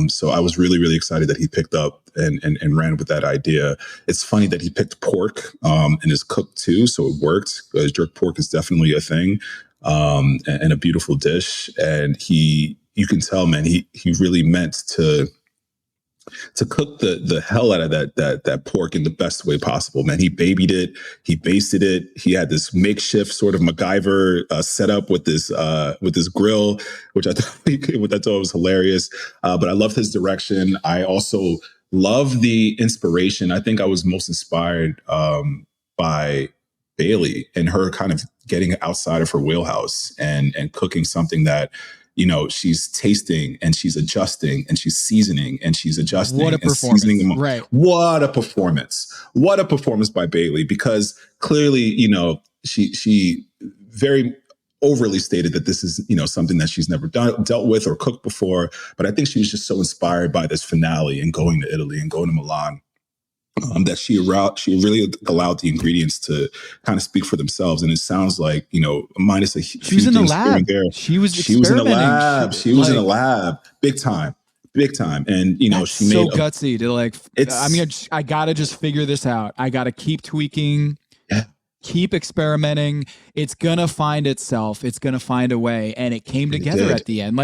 So I was really, really excited that he picked up and ran with that idea. It's funny that he picked pork and is cooked too. So it worked. Jerk pork is definitely a thing and a beautiful dish. And you can tell, man, he really meant to cook the hell out of that pork in the best way possible, man. He babied it. He basted it. He had this makeshift sort of MacGyver setup with this grill, which I thought was hilarious. But I loved his direction. I also love the inspiration. I think I was most inspired by Bailey and her kind of getting outside of her wheelhouse and cooking something that, she's tasting and she's adjusting and she's seasoning and she's adjusting. What a performance. Right. What a performance. What a performance by Bailey, because clearly, she very overly stated that this is, something that she's never dealt with or cooked before. But I think she was just so inspired by this finale and going to Italy and going to Milan. That she really allowed the ingredients to kind of speak for themselves. And it sounds like, minus a few she was in the lab. There, she was in the lab. She was in the lab. Big time. And, she made so gutsy to I got to just figure this out. I got to keep tweaking, keep experimenting. It's going to find itself. It's going to find a way. And it came together at the end.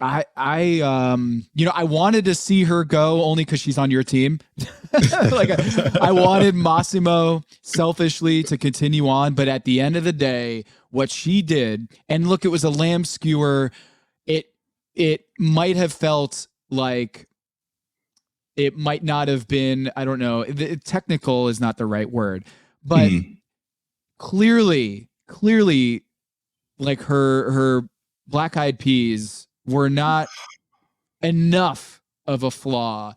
I wanted to see her go only because she's on your team. I wanted Massimo selfishly to continue on, but at the end of the day, what she did, and look, it was a lamb skewer. It might have felt like it might not have been, I don't know, technical is not the right word, but clearly, like her black-eyed peas were not enough of a flaw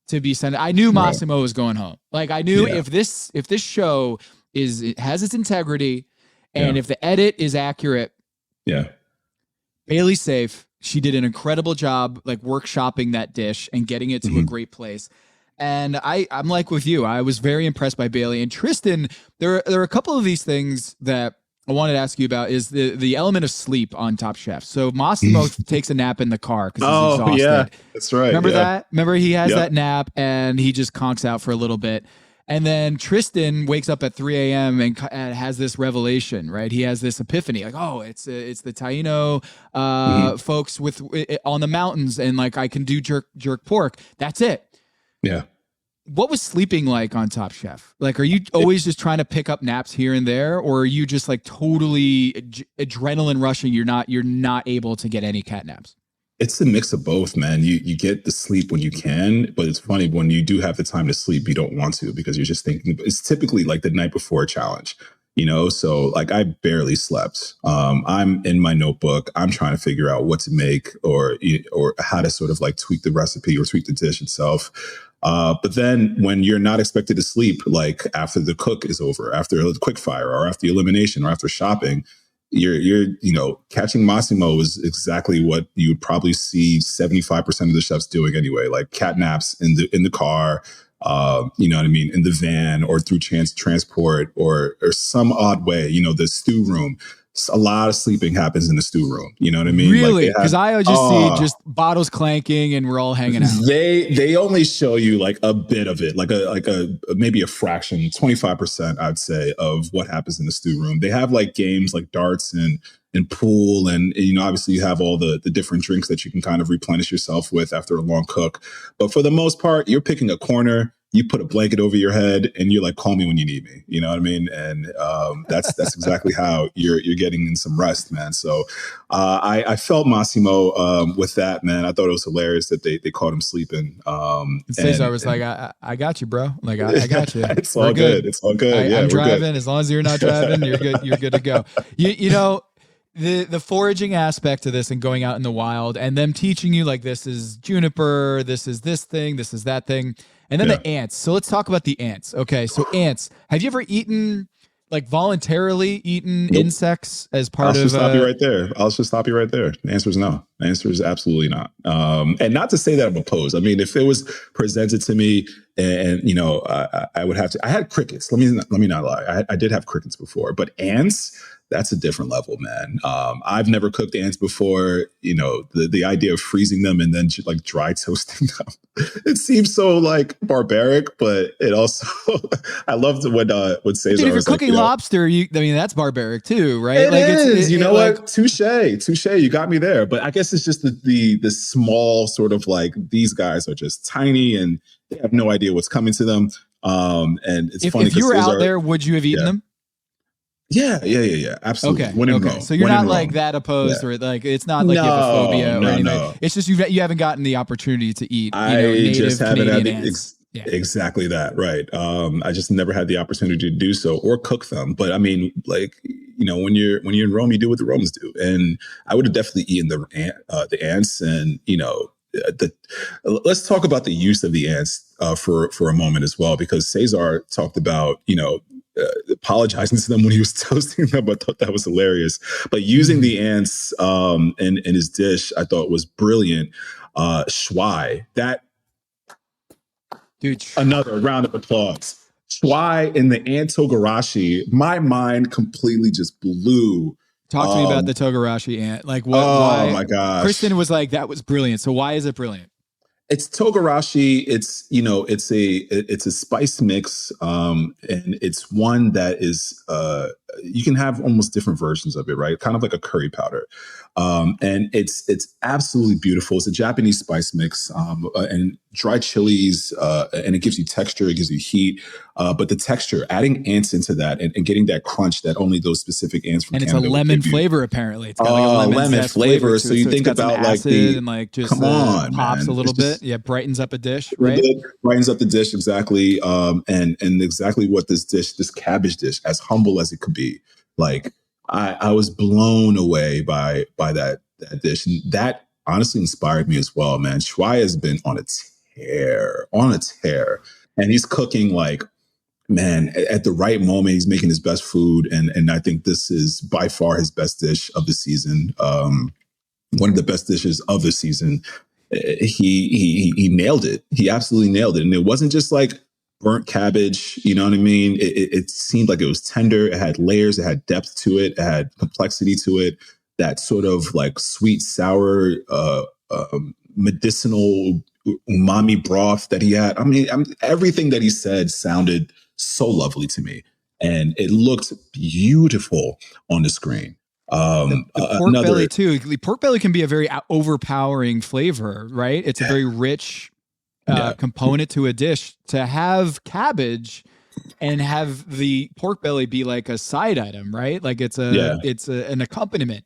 to be sent. I knew Massimo was going home. Like I knew if this show has its integrity and if the edit is accurate, Bailey's safe. She did an incredible job, like workshopping that dish and getting it to a great place. And I'm like with you. I was very impressed by Bailey and Tristan. There are a couple of these things that I wanted to ask you about. Is the element of sleep on Top Chef. So Massimo takes a nap in the car because he's exhausted. Yeah, that's right. Remember that? Remember he has Yep. that nap and he just conks out for a little bit. And then Tristan wakes up at 3 a.m. and has this revelation, right? He has this epiphany, like, oh, it's the Taino folks with on the mountains, and like I can do jerk pork. That's it. Yeah. What was sleeping like on Top Chef? Like, are you always just trying to pick up naps here and there, or are you just like totally adrenaline rushing? You're not able to get any cat naps. It's a mix of both, man. You get the sleep when you can, but it's funny when you do have the time to sleep, you don't want to because you're just thinking. It's typically like the night before a challenge, you know. So like I barely slept. I'm in my notebook. I'm trying to figure out what to make or how to sort of like tweak the recipe or tweak the dish itself. But then when you're not expected to sleep, like after the cook is over, after a quick fire or after elimination or after shopping, you're catching Massimo is exactly what you would probably see 75% of the chefs doing anyway, like cat naps in the car, you know what I mean, in the van or through transport or some odd way, the stew room. A lot of sleeping happens in the stew room. You know what I mean? Really? Because I just see just bottles clanking and we're all hanging out. They only show you like a bit of it, like a maybe a fraction, 25%, I'd say, of what happens in the stew room. They have like games like darts and pool, and obviously you have all the different drinks that you can kind of replenish yourself with after a long cook. But for the most part, you're picking a corner. You put a blanket over your head and you're like, call me when you need me. You know what I mean? And that's exactly how you're getting in some rest, man. So I felt Massimo with that, man. I thought it was hilarious that they caught him sleeping. Cesar was like, I got you, bro. Like, I got you. It's all good. It's all good. I'm driving. As long as you're not driving, you're good. You're good to go. You know, the foraging aspect of this and going out in the wild and them teaching you like this is juniper, this is this thing, this is that thing. And then the ants. So let's talk about the ants. Okay. So ants, have you ever voluntarily eaten insects as part of? I'll just stop you right there. The answer is no. The answer is absolutely not. And not to say that I'm opposed. I mean, if it was presented to me and I would have to, I had crickets. Let me not lie. I did have crickets before, but ants, that's a different level, man. I've never cooked ants before. The idea of freezing them and then like dry toasting them, it seems so like barbaric, but it also, I loved when Cesar. Dude, if you're cooking lobster, that's barbaric too, right? It is. You know what? Touche. You got me there. But I guess it's just the small sort of like these guys are just tiny and they have no idea what's coming to them. And it's funny. If you were out there, would you have eaten them? Yeah, absolutely. Okay. So you're not like that opposed, or like it's not like you have a phobia or anything. No. It's just you haven't gotten the opportunity to eat. Native just haven't Canadian ants. Exactly that, right? I just never had the opportunity to do so or cook them. But I mean, like when you're in Rome, you do what the Romans do, and I would have definitely eaten the ants. And let's talk about the use of the ants for a moment as well, because Cesar talked about apologizing to them when he was toasting them. I thought that was hilarious. But using the ants in his dish, I thought was brilliant. Schwai, that dude, another round of applause. Schwai in the ant togarashi, my mind completely just blew. Talk to me about the togarashi ant. Like what? Oh my gosh! Kristen was like, that was brilliant. So why is it brilliant? It's togarashi. It's it's a spice mix, and it's one that is you can have almost different versions of it, right? Kind of like a curry powder, and it's absolutely beautiful. It's a Japanese spice mix, and dry chilies, and it gives you texture, it gives you heat, but the texture, adding ants into that and getting that crunch that only those specific ants from Canada it's a lemon flavor. Apparently, it's got like a lemon flavor. So you think about like the and like just come on, pops man. a little bit. Yeah, brightens up a dish, right? Brightens up the dish, exactly. And exactly what this cabbage dish, as humble as it could be, like I was blown away by that dish, and that honestly inspired me as well, man. Schwai has been on a tear, and he's cooking like, man, at the right moment. He's making his best food, and I think this is by far his best dish of the season. One of the best dishes of the season. he nailed it. He absolutely nailed it. And it wasn't just like burnt cabbage. You know what I mean? It seemed like it was tender. It had layers. It had depth to it. It had complexity to it. That sort of like sweet, sour, medicinal umami broth that he had. I mean, everything that he said sounded so lovely to me. And it looked beautiful on the screen. The pork belly too. Pork belly can be a very overpowering flavor, right? It's a very rich component to a dish. To have cabbage and have the pork belly be like a side item, right? Like it's an accompaniment.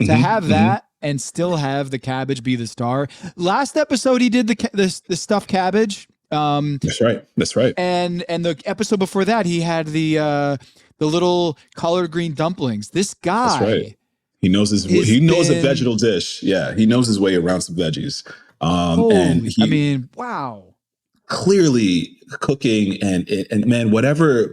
To have that and still have the cabbage be the star. Last episode he did the stuffed cabbage. That's right. And the episode before that he had the little collard green dumplings. This guy, that's right. He knows a vegetal dish. Yeah, he knows his way around some veggies. Wow. Clearly cooking and man, whatever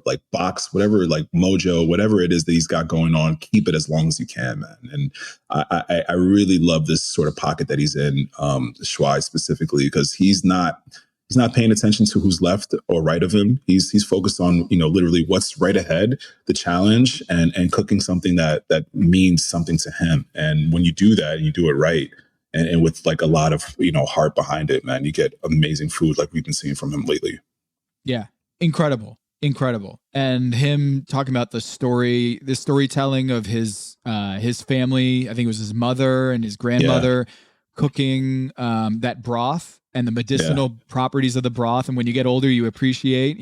like box, whatever like mojo, whatever it is that he's got going on, keep it as long as you can, man. And I really love this sort of pocket that he's in, Schwei specifically, because he's not paying attention to who's left or right of him. He's focused on, literally what's right ahead, the challenge, and cooking something that means something to him. And when you do that, and you do it right, and with like a lot of heart behind it, man, you get amazing food like we've been seeing from him lately. Yeah. Incredible. And him talking about the storytelling of his family. I think it was his mother and his grandmother cooking that broth and the medicinal properties of the broth. And when you get older, you appreciate,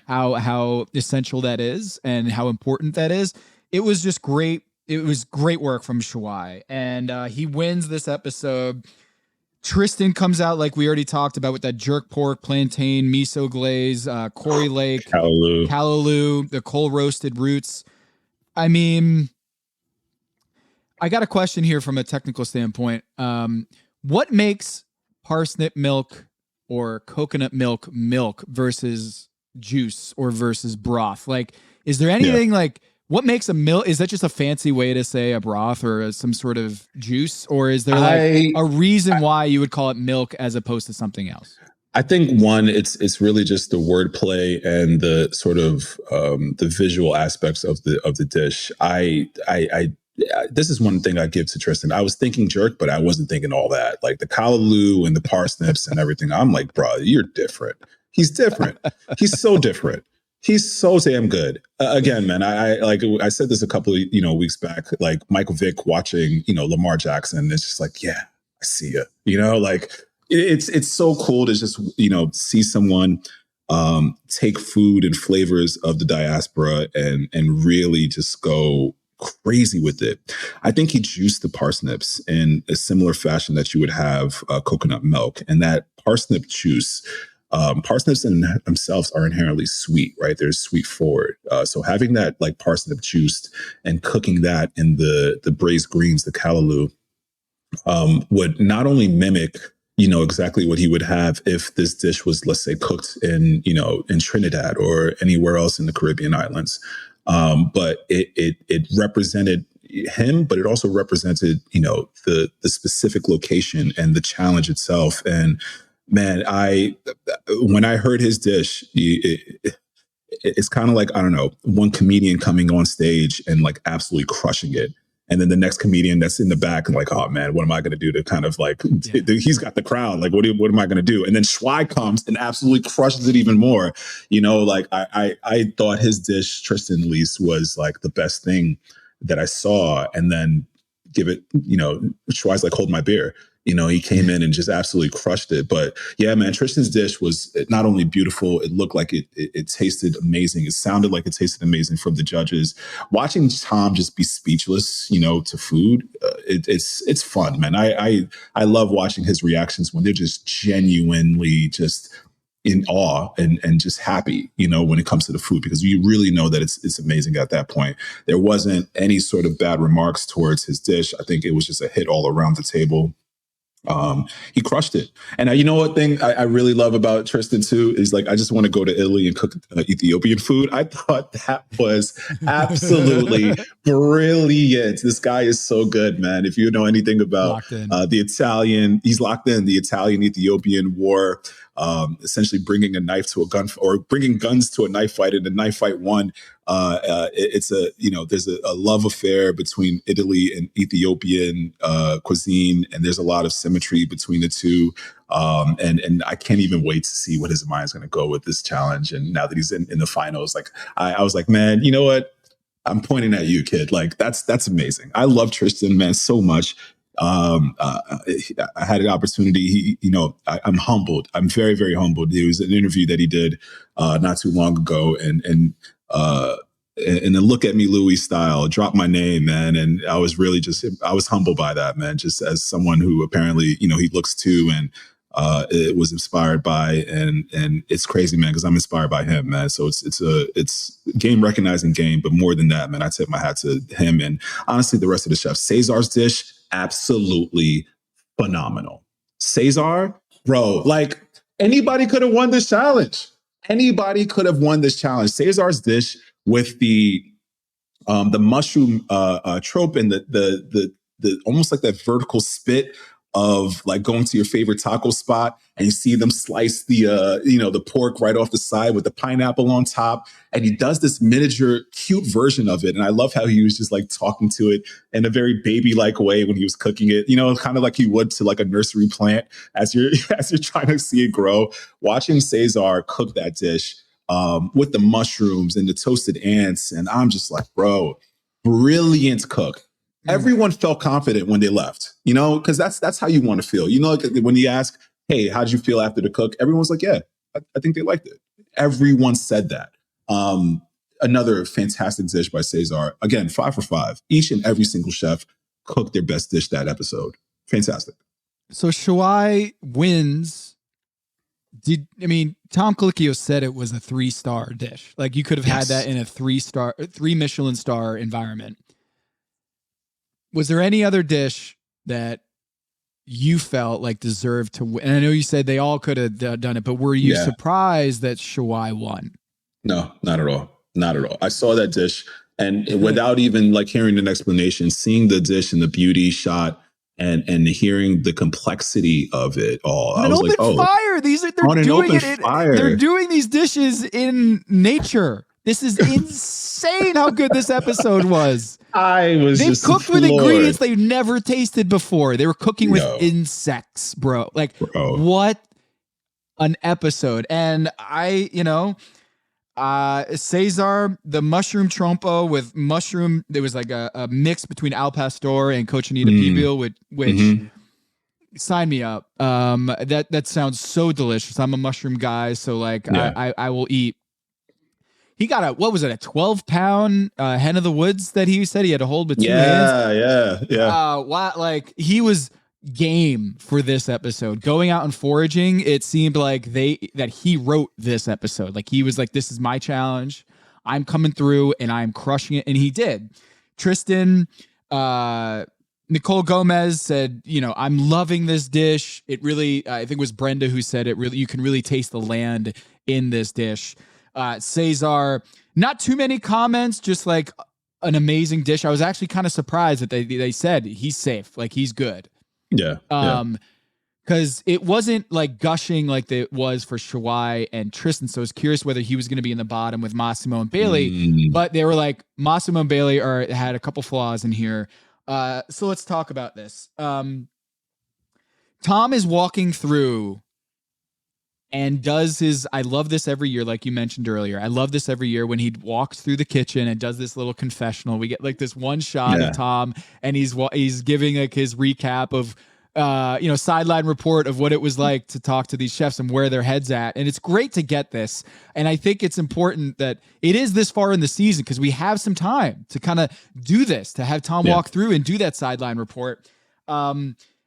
how essential that is and how important that is. It was just great. It was great work from Schwei. And he wins this episode. Tristan comes out like we already talked about with that jerk pork, plantain, miso glaze, Quarry Lake, callaloo, the coal roasted roots. I mean, I got a question here from a technical standpoint. What makes parsnip milk or coconut milk versus juice or versus broth? Like, is there anything like, what makes a milk? Is that just a fancy way to say a broth or some sort of juice? Or is there like a reason why you would call it milk as opposed to something else? I think one, it's really just the wordplay and the sort of the visual aspects of the dish. This is one thing I give to Tristan. I was thinking jerk, but I wasn't thinking all that. Like the callaloo and the parsnips and everything. I'm like, bro, you're different. He's different. He's so different. He's so damn good. Again, man, I said this a couple of weeks back. Like Michael Vick watching Lamar Jackson. It's just like, yeah, I see you. Like it's so cool to just see someone take food and flavors of the diaspora and really just go crazy with it. I think he juiced the parsnips in a similar fashion that you would have coconut milk, and that parsnip juice. Parsnips in themselves are inherently sweet, right? They're sweet forward. So having that like parsnip juiced and cooking that in the braised greens, the callaloo, would not only mimic, exactly what he would have if this dish was, let's say, cooked in Trinidad or anywhere else in the Caribbean islands. But it represented him, but it also represented, the specific location and the challenge itself. And man, when I heard his dish, it's kind of like, I don't know, one comedian coming on stage and like absolutely crushing it. And then the next comedian that's in the back and like, oh man, what am I going to do to kind of like, he's got the crowd. Like, what am I going to do? And then Schwei comes and absolutely crushes it even more. Like I thought his dish, Tristan at least, was like the best thing that I saw. And then give it, Schwei's like, hold my beer. He came in and just absolutely crushed it. But yeah, man, Tristan's dish was not only beautiful, it looked like it tasted amazing. It sounded like it tasted amazing from the judges. Watching Tom just be speechless, to food, it's fun, man. I love watching his reactions when they're just genuinely just in awe and just happy, when it comes to the food, because you really know that it's amazing at that point. There wasn't any sort of bad remarks towards his dish. I think it was just a hit all around the table. He crushed it. And you know what thing I really love about Tristan too is like, I just want to go to Italy and cook Ethiopian food. I thought that was absolutely brilliant. This guy is so good, man. If you know anything about the Italian, he's locked in the Italian Ethiopian war, essentially bringing a knife to a gun or bringing guns to a knife fight, and the knife fight won. It's there's a love affair between Italy and Ethiopian cuisine, and there's a lot of symmetry between the two. And I can't even wait to see what his mind is going to go with this challenge. And now that he's in the finals, like I was like, man, you know what? I'm pointing at you, kid. Like that's amazing. I love Tristan, man, so much. I had an opportunity. I'm humbled. I'm very, very humbled. It was an interview that he did not too long ago, and then Look at Me Louie style, drop my name, man. And I was really I was humbled by that, man, just as someone who apparently, he looks to and it was inspired by, and it's crazy, man, because I'm inspired by him, man. So it's game recognizing game, but more than that, man, I tip my hat to him and honestly the rest of the chefs. Cesar's dish, absolutely phenomenal. Cesar, bro, like anybody could have won this challenge. Anybody could have won this challenge. Cesar's dish with the mushroom trope and the almost like that vertical spit of like going to your favorite taco spot and you see them slice the pork right off the side with the pineapple on top. And he does this miniature cute version of it. And I love how he was just like talking to it in a very baby-like way when he was cooking it, kind of like he would to like a nursery plant as you're trying to see it grow. Watching Cesar cook that dish with the mushrooms and the toasted ants. And I'm just like, bro, brilliant cook. Everyone felt confident when they left, because that's how you want to feel. Like when you ask, hey, how'd you feel after the cook? Everyone's like, yeah, I think they liked it. Everyone said that. Another fantastic dish by Cesar. Again, 5 for 5. Each and every single chef cooked their best dish that episode. Fantastic. So Shuai wins. Tom Colicchio said it was a 3-star dish. Like you could have had that in a 3 Michelin star environment. Was there any other dish that you felt like deserved to win? And I know you said they all could have done it, but were you surprised that Shuai won? No, not at all. Not at all. I saw that dish and without even like hearing an explanation, seeing the dish and the beauty shot and hearing the complexity of it all. I was like, fire. They're doing these dishes in nature. This is insane how good this episode was. They cooked with ingredients they've never tasted before. They were cooking with insects, bro. What an episode. And Cesar, the mushroom trompo with mushroom, there was like a mix between al pastor and cochinita pibil, which sign me up. That sounds so delicious. I'm a mushroom guy, so I will eat. He got a 12-pound hen of the woods that he said he had to hold with 2 hands. Yeah. He was game for this episode. Going out and foraging, it seemed like that he wrote this episode. Like he was like, this is my challenge. I'm coming through and I'm crushing it. And he did. Tristan, Nicole Gomez said, I'm loving this dish. It really, I think it was Brenda who said it really, you can really taste the land in this dish. Cesar, not too many comments, just like an amazing dish. I was actually kind of surprised that they said he's safe, like he's good. Yeah. Because it wasn't like gushing like it was for Shuai and Tristan. So I was curious whether he was going to be in the bottom with Massimo and Bailey, but they were like Massimo and Bailey had a couple flaws in here. So let's talk about this. Tom is walking through and does I love this every year, like you mentioned earlier. I love this every year when he walks through the kitchen and does this little confessional. We get like this one shot of Tom, and he's giving like his recap of, sideline report of what it was like to talk to these chefs and where their heads at. And it's great to get this. And I think it's important that it is this far in the season because we have some time to kind of do this, to have Tom walk through and do that sideline report.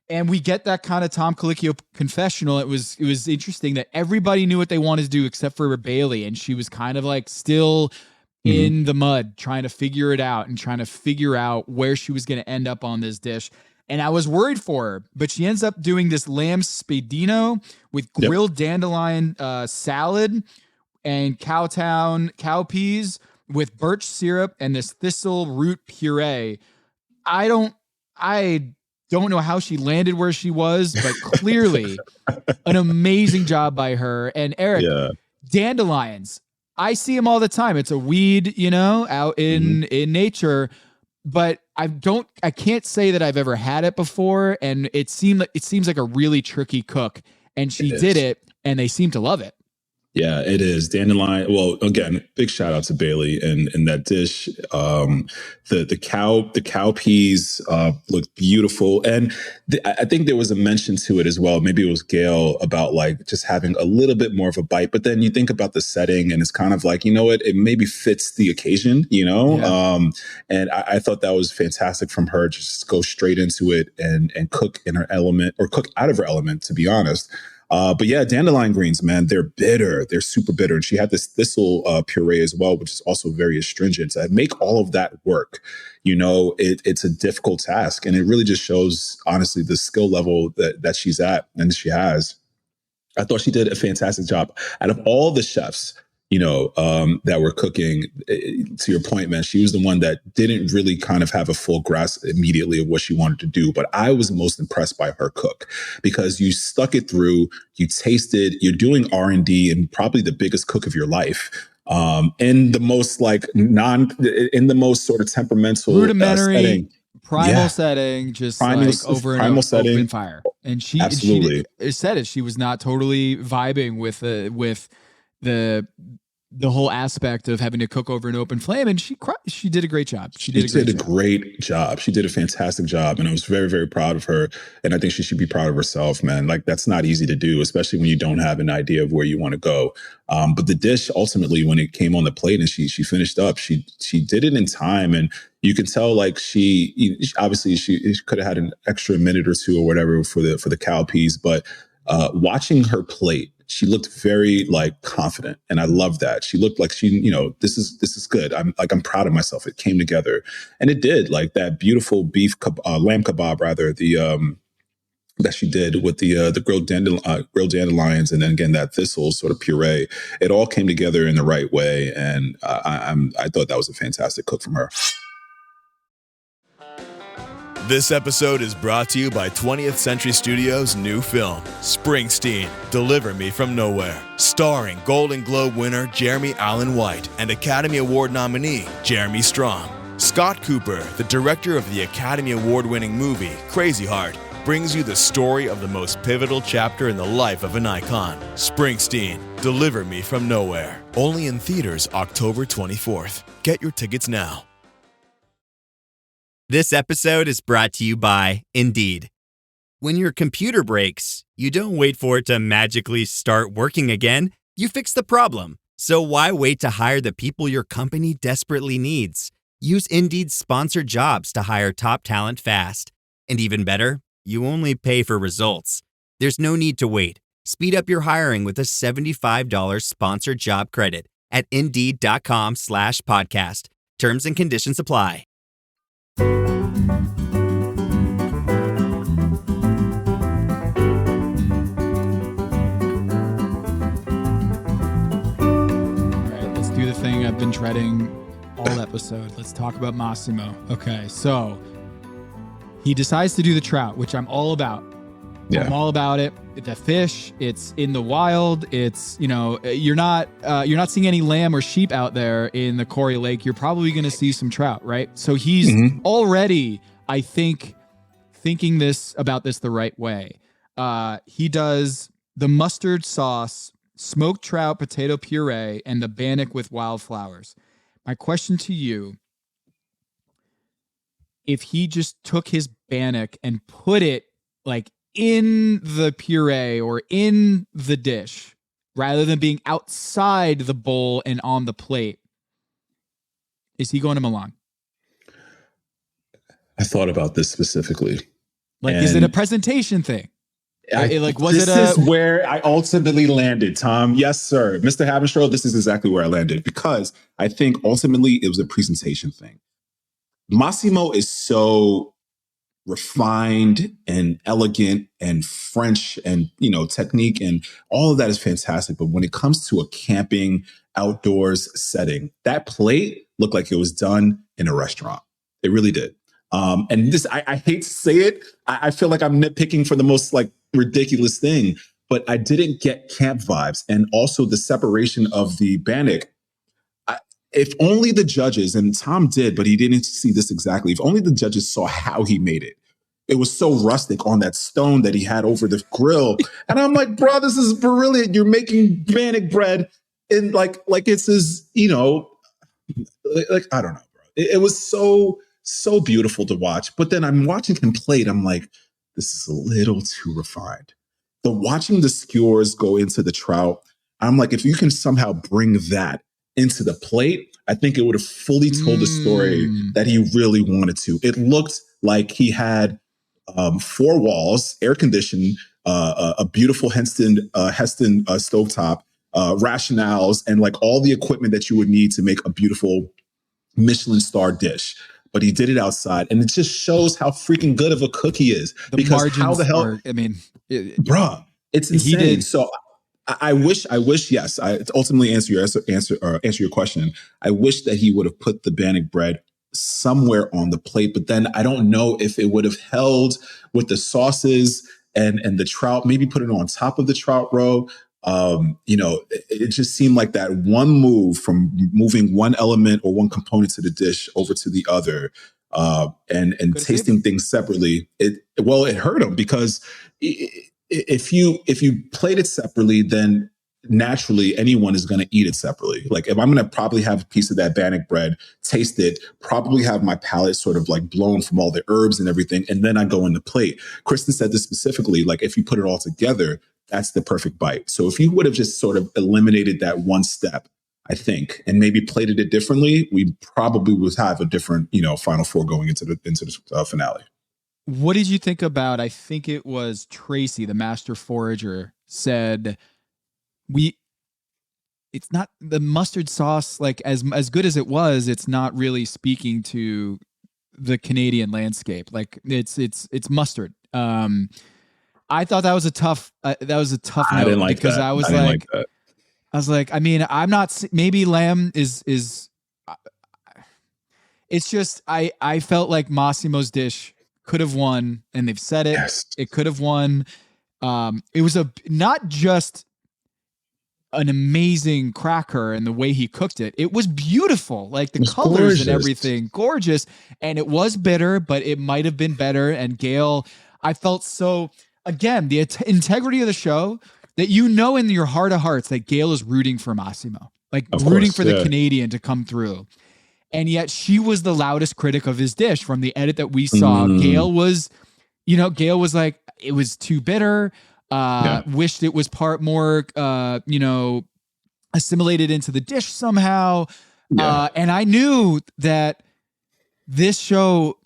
And we get that kind of Tom Colicchio confessional. It was interesting that everybody knew what they wanted to do except for Bailey. And she was kind of like still in the mud, trying to figure it out and trying to figure out where she was going to end up on this dish. And I was worried for her, but she ends up doing this lamb spadino with grilled dandelion salad and cowpeas with birch syrup and this thistle root puree. I don't know how she landed where she was, but clearly an amazing job by her. And Eric, dandelions, I see them all the time. It's a weed, out in nature, but I can't say that I've ever had it before. And it seems like a really tricky cook, and she did it, and they seem to love it. Yeah, it is. Dandelion. Well, again, big shout out to Bailey and that dish. The cowpeas look beautiful, and I think there was a mention to it as well. Maybe it was Gail about like just having a little bit more of a bite. But then you think about the setting, and it's kind of like, it maybe fits the occasion. And I thought that was fantastic from her. Just go straight into it and cook in her element, or cook out of her element, to be honest. But yeah, dandelion greens, man, they're bitter. They're super bitter. And she had this thistle puree as well, which is also very astringent. To make all of that work, it's a difficult task. And it really just shows, honestly, the skill level that she's at and she has. I thought she did a fantastic job. Out of all the chefs, that were cooking, to your point, man, she was the one that didn't really kind of have a full grasp immediately of what she wanted to do. But I was most impressed by her cook, because you stuck it through, you tasted, you're doing R&D and probably the biggest cook of your life. In the most in the most sort of temperamental, rudimentary, setting. primal setting, just over and over, open fire. And she said it. She was not totally vibing with the whole aspect of having to cook over an open flame, and she did a great job. She did a great job. She did a fantastic job, and I was very, very proud of her. And I think she should be proud of herself, man. Like, that's not easy to do, especially when you don't have an idea of where you want to go. But the dish, ultimately, when it came on the plate and she finished up, she did it in time, and you can tell, like, she could have had an extra minute or two or whatever for the cowpeas, but watching her plate, she looked very confident, and I love that. She looked like this is good. I'm proud of myself. It came together, and it did. Like that beautiful lamb kebab, rather, that she did with the grilled dandelions, and then again that thistle sort of puree. It all came together in the right way, and I thought that was a fantastic cook from her. This episode is brought to you by 20th Century Studios' new film, Springsteen, Deliver Me From Nowhere, starring Golden Globe winner Jeremy Allen White and Academy Award nominee Jeremy Strong. Scott Cooper, the director of the Academy Award-winning movie Crazy Heart, brings you the story of the most pivotal chapter in the life of an icon. Springsteen, Deliver Me From Nowhere. Only in theaters October 24th. Get your tickets now. This episode is brought to you by Indeed. When your computer breaks, you don't wait for it to magically start working again. You fix the problem. So why wait to hire the people your company desperately needs? Use Indeed's sponsored jobs to hire top talent fast. And even better, you only pay for results. There's no need to wait. Speed up your hiring with a $75 sponsored job credit at Indeed.com/podcast. Terms and conditions apply. All right, let's do the thing I've been dreading all episode. Let's talk about Massimo. Okay, so he decides to do the trout, which I'm all about. Yeah. I'm all about it. The fish, it's in the wild. It's, you're not seeing any lamb or sheep out there in the Quarry Lake. You're probably going to see some trout, right? So he's already, I think, thinking about this the right way. He does the mustard sauce, smoked trout, potato puree, and the bannock with wildflowers. My question to you, if he just took his bannock and put it in the puree or in the dish, rather than being outside the bowl and on the plate, is he going to Milan? I thought about this specifically. Is it a presentation thing? This is where I ultimately landed, Tom. Yes, sir. Mr. Habenstro, this is exactly where I landed, because I think ultimately it was a presentation thing. Massimo is so refined and elegant and French and, technique and all of that is fantastic. But when it comes to a camping outdoors setting, that plate looked like it was done in a restaurant. It really did. And this, I hate to say it. I feel like I'm nitpicking for the most like ridiculous thing, but I didn't get camp vibes. And also the separation of the bannock. If only the judges, and Tom did, but he didn't see this exactly. If only the judges saw how he made it. It was so rustic on that stone that he had over the grill. And I'm like, bro, this is brilliant. You're making bannock bread in like it's his, like, I don't know, bro. It was so beautiful to watch. But then I'm watching him plate. I'm like, this is a little too refined. The watching the skewers go into the trout, I'm like, if you can somehow bring that into the plate, I think it would have fully told the story that he really wanted to. It looked like he had 4 walls, air conditioned, a beautiful Heston stovetop, rationales, and like all the equipment that you would need to make a beautiful Michelin star dish. But he did it outside, and it just shows how freaking good of a cook he is. The because margins how the hell, bruh, it's insane. He did. So I wish, yes, I ultimately answer your question. I wish that he would have put the bannock bread somewhere on the plate, but then I don't know if it would have held with the sauces and the trout, maybe put it on top of the trout roe. It just seemed like that one move from moving one element or one component to the dish over to the other, and tasting things separately. It hurt him because if you plate it separately, then naturally anyone is going to eat it separately. Like if I'm going to probably have a piece of that bannock bread, taste it, probably have my palate sort of like blown from all the herbs and everything, and then I go in the plate. Kristen said this specifically, like if you put it all together, that's the perfect bite. So if you would have just sort of eliminated that one step, I think, and maybe plated it differently, we probably would have a different, final four going into the finale. What did you think about, I think it was Tracy, the master forager, said, it's not the mustard sauce, like as good as it was, it's not really speaking to the Canadian landscape. Like it's mustard. I thought that was a tough note because I was like, I mean, I'm not, maybe lamb is, it's just, I felt like Massimo's dish could have won, and they've said it. Yes. It could have won. It was not just an amazing cracker and the way he cooked it. It was beautiful. Like the colors gorgeous. And everything, gorgeous. And it was bitter, but it might have been better. And Gail, I felt so, again, the integrity of the show, that in your heart of hearts that Gail is rooting for Massimo, like rooting for the Canadian to come through. And yet she was the loudest critic of his dish from the edit that we saw. Gail was like, it was too bitter. Wished it was part more, assimilated into the dish somehow. And I knew that this show,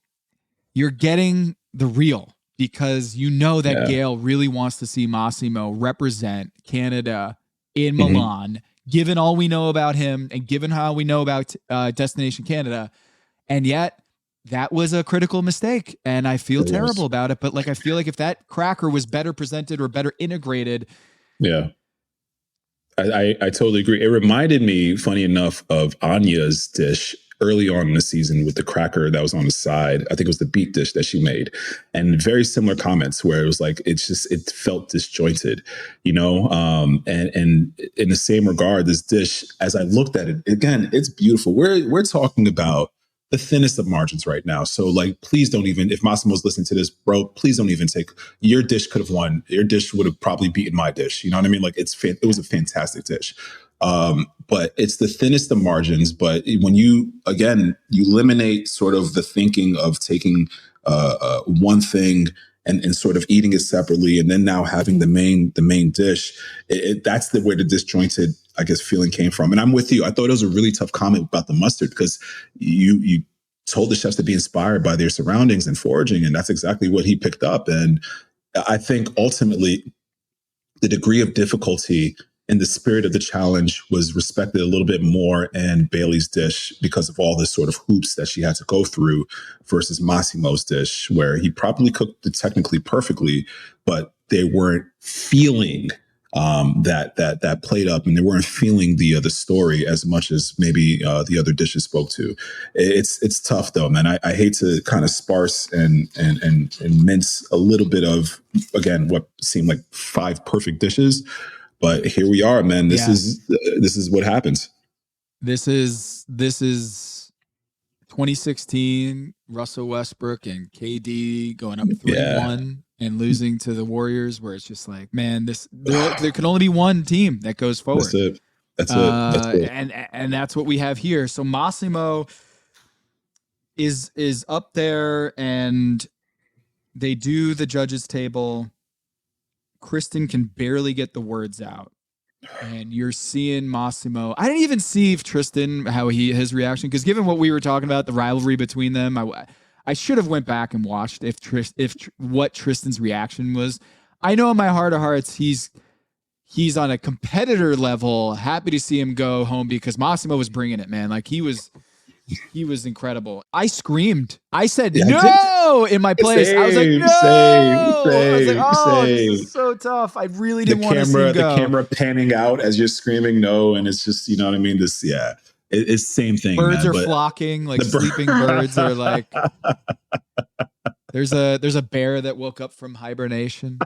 you're getting the real, because that Gail really wants to see Massimo represent Canada in Milan, given all we know about him and given how we know about Destination Canada. And yet that was a critical mistake, and I feel terrible about it. But like, I feel like if that cracker was better presented or better integrated. Yeah. I totally agree. It reminded me, funny enough, of Anya's dish early on in the season with the cracker that was on the side. I think it was the beet dish that she made, and very similar comments where it was like, it felt disjointed, and in the same regard, this dish, as I looked at it, again, it's beautiful. We're talking about the thinnest of margins right now. So like, please don't even, if Massimo's listening to this, bro, please don't even take, your dish could have won. Your dish would have probably beaten my dish. You know what I mean? Like it was a fantastic dish. But it's the thinnest of margins. But when you eliminate sort of the thinking of taking one thing and sort of eating it separately, and then now having the main dish, that's where the disjointed, I guess, feeling came from. And I'm with you. I thought it was a really tough comment about the mustard, because you told the chefs to be inspired by their surroundings and foraging, and that's exactly what he picked up. And I think ultimately the degree of difficulty and the spirit of the challenge was respected a little bit more in Bailey's dish because of all the sort of hoops that she had to go through versus Massimo's dish, where he probably cooked it technically perfectly, but they weren't feeling that played up, and they weren't feeling the story as much as maybe the other dishes spoke to. It's tough though, man. I hate to kind of sparse and mince a little bit of, again, what seemed like 5 perfect dishes, but here we are, man. This is what happens. This is 2016 Russell Westbrook and KD going up 3-1 and losing to the Warriors, where it's just like, man, there can only be one team that goes forward. That's it. And that's what we have here. So Massimo is up there, and they do the judges table. Kristen can barely get the words out, and you're seeing Massimo. I didn't even see Tristan, his reaction, because given what we were talking about, the rivalry between them, I should have went back and watched what Tristan's reaction was. I know in my heart of hearts he's on a competitor level, happy to see him go home because Massimo was bringing it, man. Like he was incredible. I screamed. I said no in my place. I was like, no. I was like, oh, this is so tough. I really didn't want to see him go. The camera panning out as you're screaming no, and it's just, you know what I mean? This, it's same thing. Birds man, are flocking, like sleeping birds are like. There's a bear that woke up from hibernation.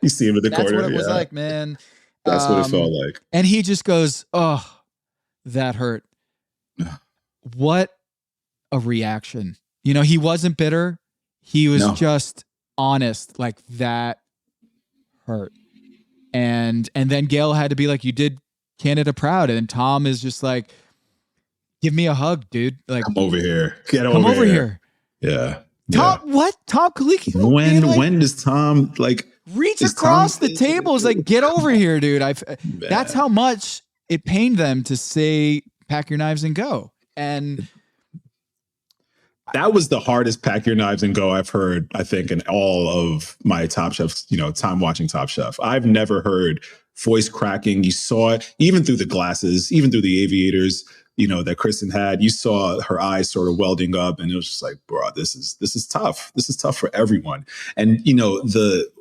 You see him in the corner. That's what it was like, man. That's what it felt like. And he just goes, oh, that hurt. What a reaction. You know, he wasn't bitter. He was just honest. Like, that hurt. And then Gail had to be like, you did Canada proud. And Tom is just like, give me a hug, dude. Like, come over here. Come over here. Yeah. Tom, what? Tom Colicchio? When does Tom reach across the table? Is like, get over here, dude. That's how much it pained them to say, pack your knives and go. And that was the hardest pack your knives and go I've heard, I think, in all of my Top Chef, time watching Top Chef. I've never heard voice cracking. You saw it even through the glasses, even through the aviators, that Kristen had. You saw her eyes sort of welding up, and it was just like, bro, this is tough. This is tough for everyone. And,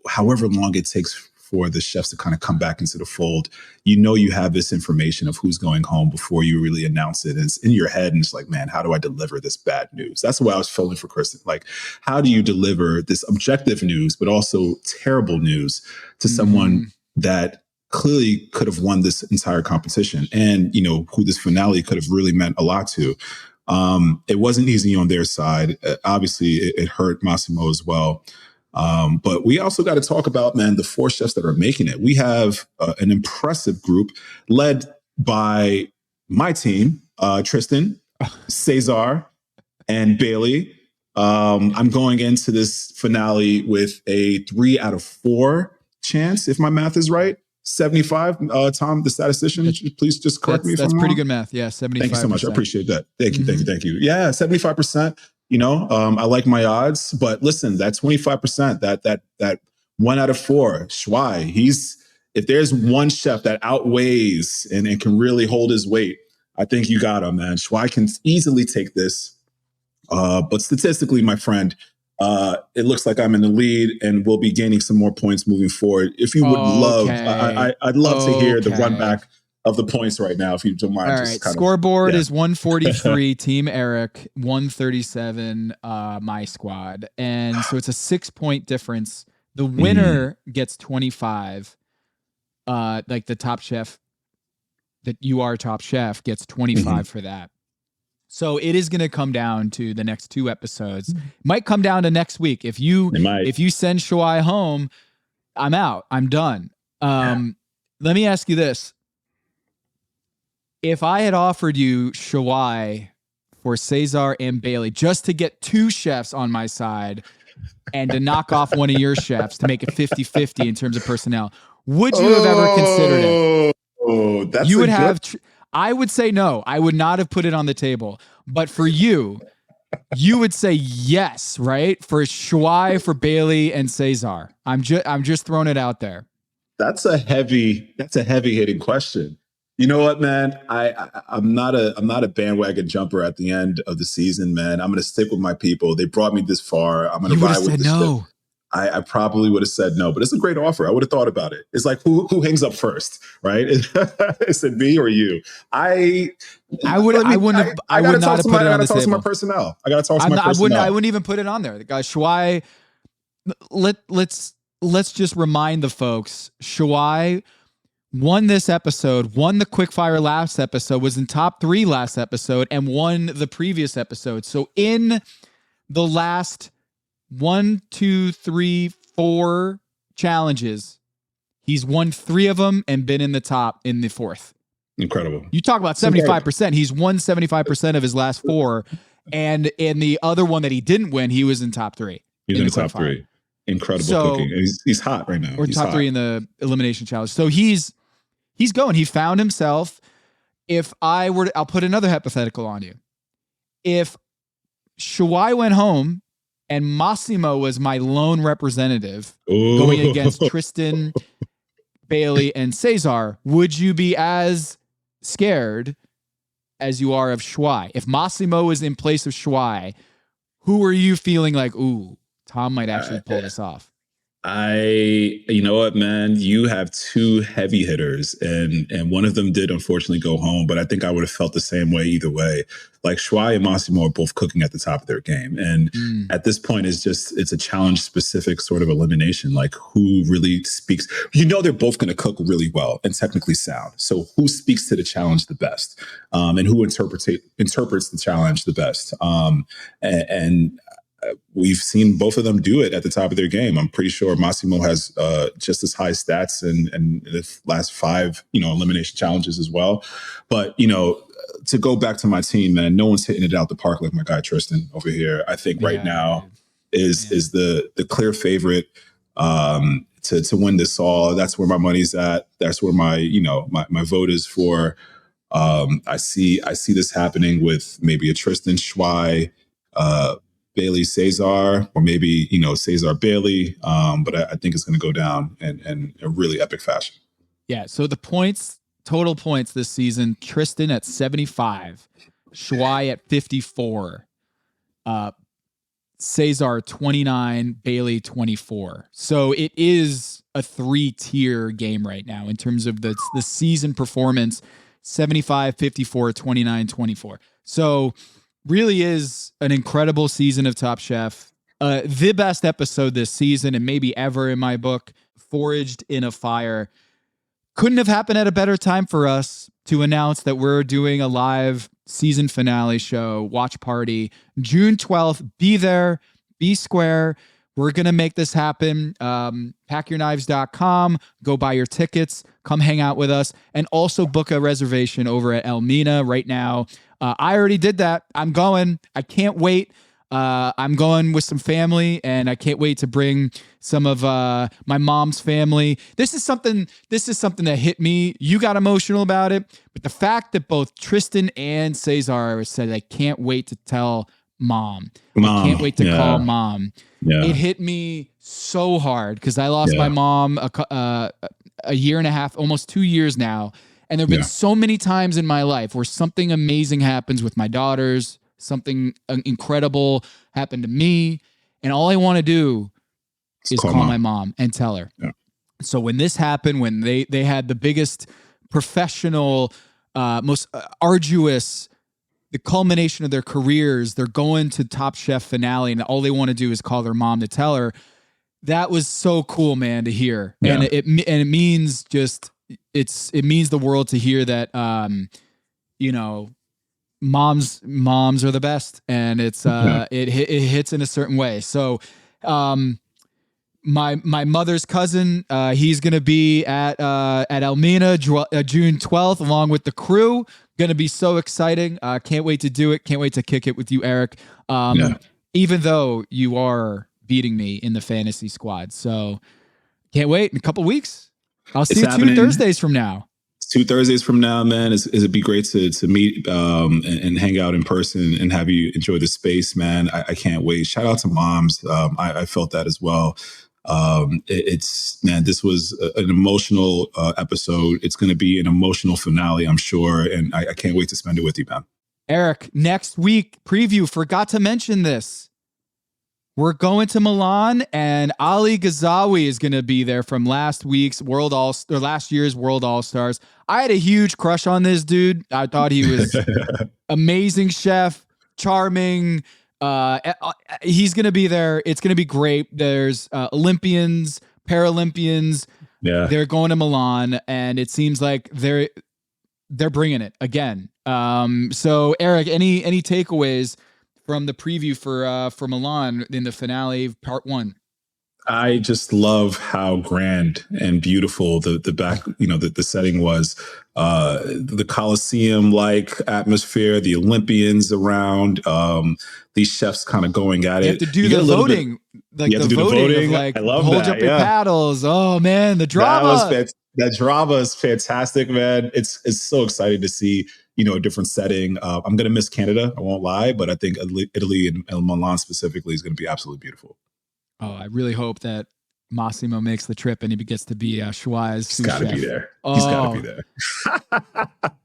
however long it takes for the chefs to kind of come back into the fold, you have this information of who's going home before you really announce it. It's in your head, and it's like, man, how do I deliver this bad news? That's what I was feeling for Kristen. Like, how do you deliver this objective news, but also terrible news to someone that clearly could have won this entire competition, and who this finale could have really meant a lot to. It wasn't easy on their side. Obviously, it hurt Massimo as well. But we also got to talk about, man, the 4 chefs that are making it. We have an impressive group led by my team, Tristan, Cesar, and Bailey. I'm going into this finale with a 3 out of 4 chance, if my math is right. 75. Tom, the statistician, please just correct me if I'm wrong. That's pretty good math. Yeah, 75%. Thank you so much. I appreciate that. Thank you. Yeah, 75%. I like my odds, but listen, that 25%, that 1 out of 4, Shuai, if there's one chef that outweighs and can really hold his weight, I think you got him, man. Shuai can easily take this. But statistically, my friend, it looks like I'm in the lead, and we'll be gaining some more points moving forward. If you would love, I'd love to hear the run back of the points right now, if you don't mind. All right, scoreboard is 143, Team Eric, 137, my squad. And so it's a 6-point difference. The winner gets 25. Like the Top Chef, that you are Top Chef, gets 25 for that. So it is going to come down to the next 2 episodes. Might come down to next week. If you send Shuai home, I'm out. I'm done. Let me ask you this. If I had offered you Shuai for Cesar and Bailey just to get 2 chefs on my side and to knock off one of your chefs to make it 50-50 in terms of personnel, would you have ever considered it? Oh, that's you would have... I would say no. I would not have put it on the table. But for you would say yes, right? For Shuai, for Bailey, and Cesar. I'm just throwing it out there. That's a heavy hitting question. You know what, man? I'm not a bandwagon jumper at the end of the season, man. I'm gonna stick with my people. They brought me this far. I'm gonna ride with the ship. I probably would have said no, but it's a great offer. I would have thought about it. It's like who hangs up first, right? Is it me or you? I would not have put it on the table. My personnel. I gotta talk to my personnel. I wouldn't even put it on there. The guy Shuai. Let's just remind the folks. Shuai won this episode, won the quickfire last episode, was in top 3 last episode, and won the previous episode. So in the last 1, 2, 3, 4 challenges, he's won 3 of them and been in the top in the 4th. Incredible. You talk about 75%. He's won 75% of his last 4. And in the other one that he didn't win, he was in top 3. He's in the top 3. Incredible cooking. He's hot right now. Or top 3 in the elimination challenge. So he's going. He found himself. If I'll put another hypothetical on you. If Shuai went home and Massimo was my lone representative going against Tristan, Bailey, and Cesar, would you be as scared as you are of Shuai? If Massimo is in place of Shuai, who are you feeling like, ooh, Tom might actually pull this off? You know what, man? You have 2 heavy hitters, and one of them did unfortunately go home, but I think I would have felt the same way either way. Like Shuai and Massimo are both cooking at the top of their game. And at this point, it's a challenge specific sort of elimination. Like who really speaks, they're both going to cook really well and technically sound. So who speaks to the challenge the best, and who interprets the challenge the best. And we've seen both of them do it at the top of their game. I'm pretty sure Massimo has just as high stats in the last 5, elimination challenges as well. But, to go back to my team, man, no one's hitting it out the park like my guy Tristan over here. I think right now is the clear favorite to win this all. That's where my money's at. That's where my vote is for. I see this happening with maybe a Tristan Shuai, Bailey Cesar, or maybe, Cesar Bailey. But I think it's going to go down in a really epic fashion. Yeah. So the total points this season, Tristan at 75, Shuai at 54, Cesar 29, Bailey 24. So it is a 3-tier game right now in terms of the season performance, 75, 54, 29, 24. So really is an incredible season of Top Chef. The best episode this season and maybe ever in my book, Foraged in a Fire. Couldn't have happened at a better time for us to announce that we're doing a live season finale show, watch party, June 12th. Be there, be square. We're going to make this happen. Packyourknives.com. Go buy your tickets. Come hang out with us. And also book a reservation over at Elmina right now. I already did that. I'm going. I can't wait. I'm going with some family, and I can't wait to bring some of my mom's family. This is something that hit me. You got emotional about it, but the fact that both Tristan and Cesar said, "I can't wait to tell mom. I can't wait to call mom." Yeah. It hit me so hard because I lost my mom a year and a half, almost 2 years now. And there have been so many times in my life where something amazing happens with my daughters, something incredible happened to me, and all I want to do is call my mom and tell her. Yeah. So when this happened, when they had the biggest professional, most arduous, the culmination of their careers, they're going to Top Chef finale, and all they want to do is call their mom to tell her. That was so cool, man, to hear. Yeah. And it means it means the world to hear that, moms are the best, and it's it hits in a certain way. So my mother's cousin, he's gonna be at Elmina June 12th along with the crew. Gonna be so exciting. Can't wait to do it. Can't wait to kick it with you, Eric. Even though you are beating me in the fantasy squad, so can't wait. In a couple weeks, I'll see you happening. 2 Thursdays from now. 2 Thursdays from now, man, it'd be great to meet and hang out in person and have you enjoy the space, man. I can't wait. Shout out to moms. I felt that as well. This was an emotional episode. It's going to be an emotional finale, I'm sure, and I can't wait to spend it with you, man. Eric, next week preview. Forgot to mention this. We're going to Milan, and Ali Ghazawi is going to be there from last year's World All-Stars. I had a huge crush on this dude. I thought he was amazing chef, charming. He's going to be there. It's going to be great. There's Olympians, Paralympians. Yeah, they're going to Milan, and it seems like they're bringing it again. So Eric, any takeaways from the preview for Milan in the finale of part 1? I just love how grand and beautiful the back, the setting was. The Colosseum-like atmosphere, the Olympians around, these chefs kind of going at it. You have to do the voting. The voting. Of like, I love hold that. up your paddles. Oh man, the drama. That drama is fantastic, man. It's so exciting to see, a different setting. I'm going to miss Canada. I won't lie, but I think Italy and Milan specifically is going to be absolutely beautiful. Oh, I really hope that Massimo makes the trip and he gets to be Shuai's sous chef. He's got to be there. He's got to be there.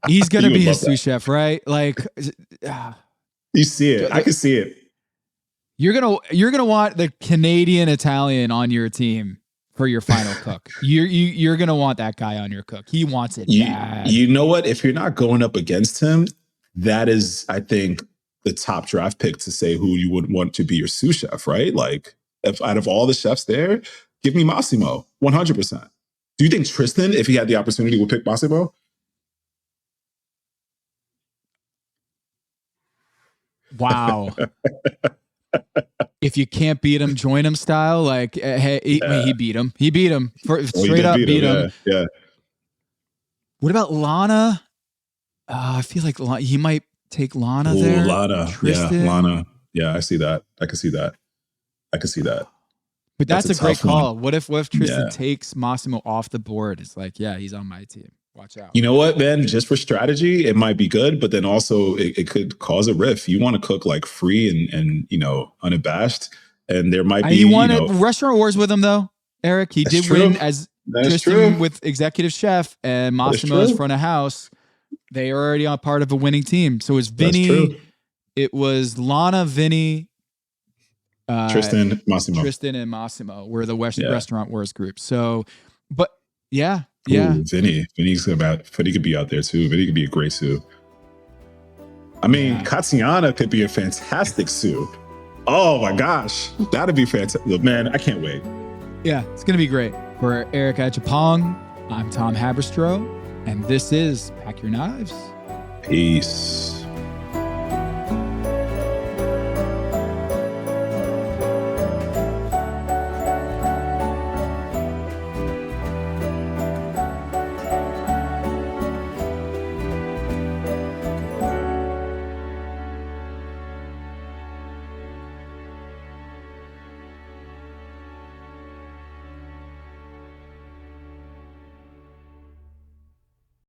He's going to be his sous chef, right? Like, you see it. I can see it. You're gonna want the Canadian Italian on your team for your final cook. You're gonna want that guy on your cook. He wants it bad. You know what? If you're not going up against him, that is, I think, the top draft pick to say who you would want to be your sous chef, right? Like, if out of all the chefs there, give me Massimo, 100%. Do you think Tristan, if he had the opportunity, would pick Massimo? Wow. If you can't beat him, join him style. Like, hey, he beat him. He beat him. Straight up beat him. Yeah. What about Lana? I feel like he might take Lana there. Lana. Tristan. Yeah, Lana. Yeah, I see that. I can see that. But that's a great call. One. What if Tristan takes Massimo off the board? It's like, yeah, he's on my team. Watch out. You know what, man? Just for strategy, it might be good, but then also it could cause a rift. You want to cook like free and unabashed, and there might be. You want Restaurant Wars with him though, Eric. He did win as Tristan with executive chef, and Massimo is front of house. They are already on part of a winning team. So it was Vinny. It was Lana, Vinny. Tristan, Massimo. Tristan and Massimo were the Restaurant Wars group. So, but yeah. Ooh, Vinny could be out there too. Vinny could be a great sous. I mean, Katiana could be a fantastic sous. Oh my gosh, that'd be fantastic, man! I can't wait. Yeah, it's gonna be great. For Eric Achapong, I'm Tom Haberstroh, and this is Pack Your Knives. Peace.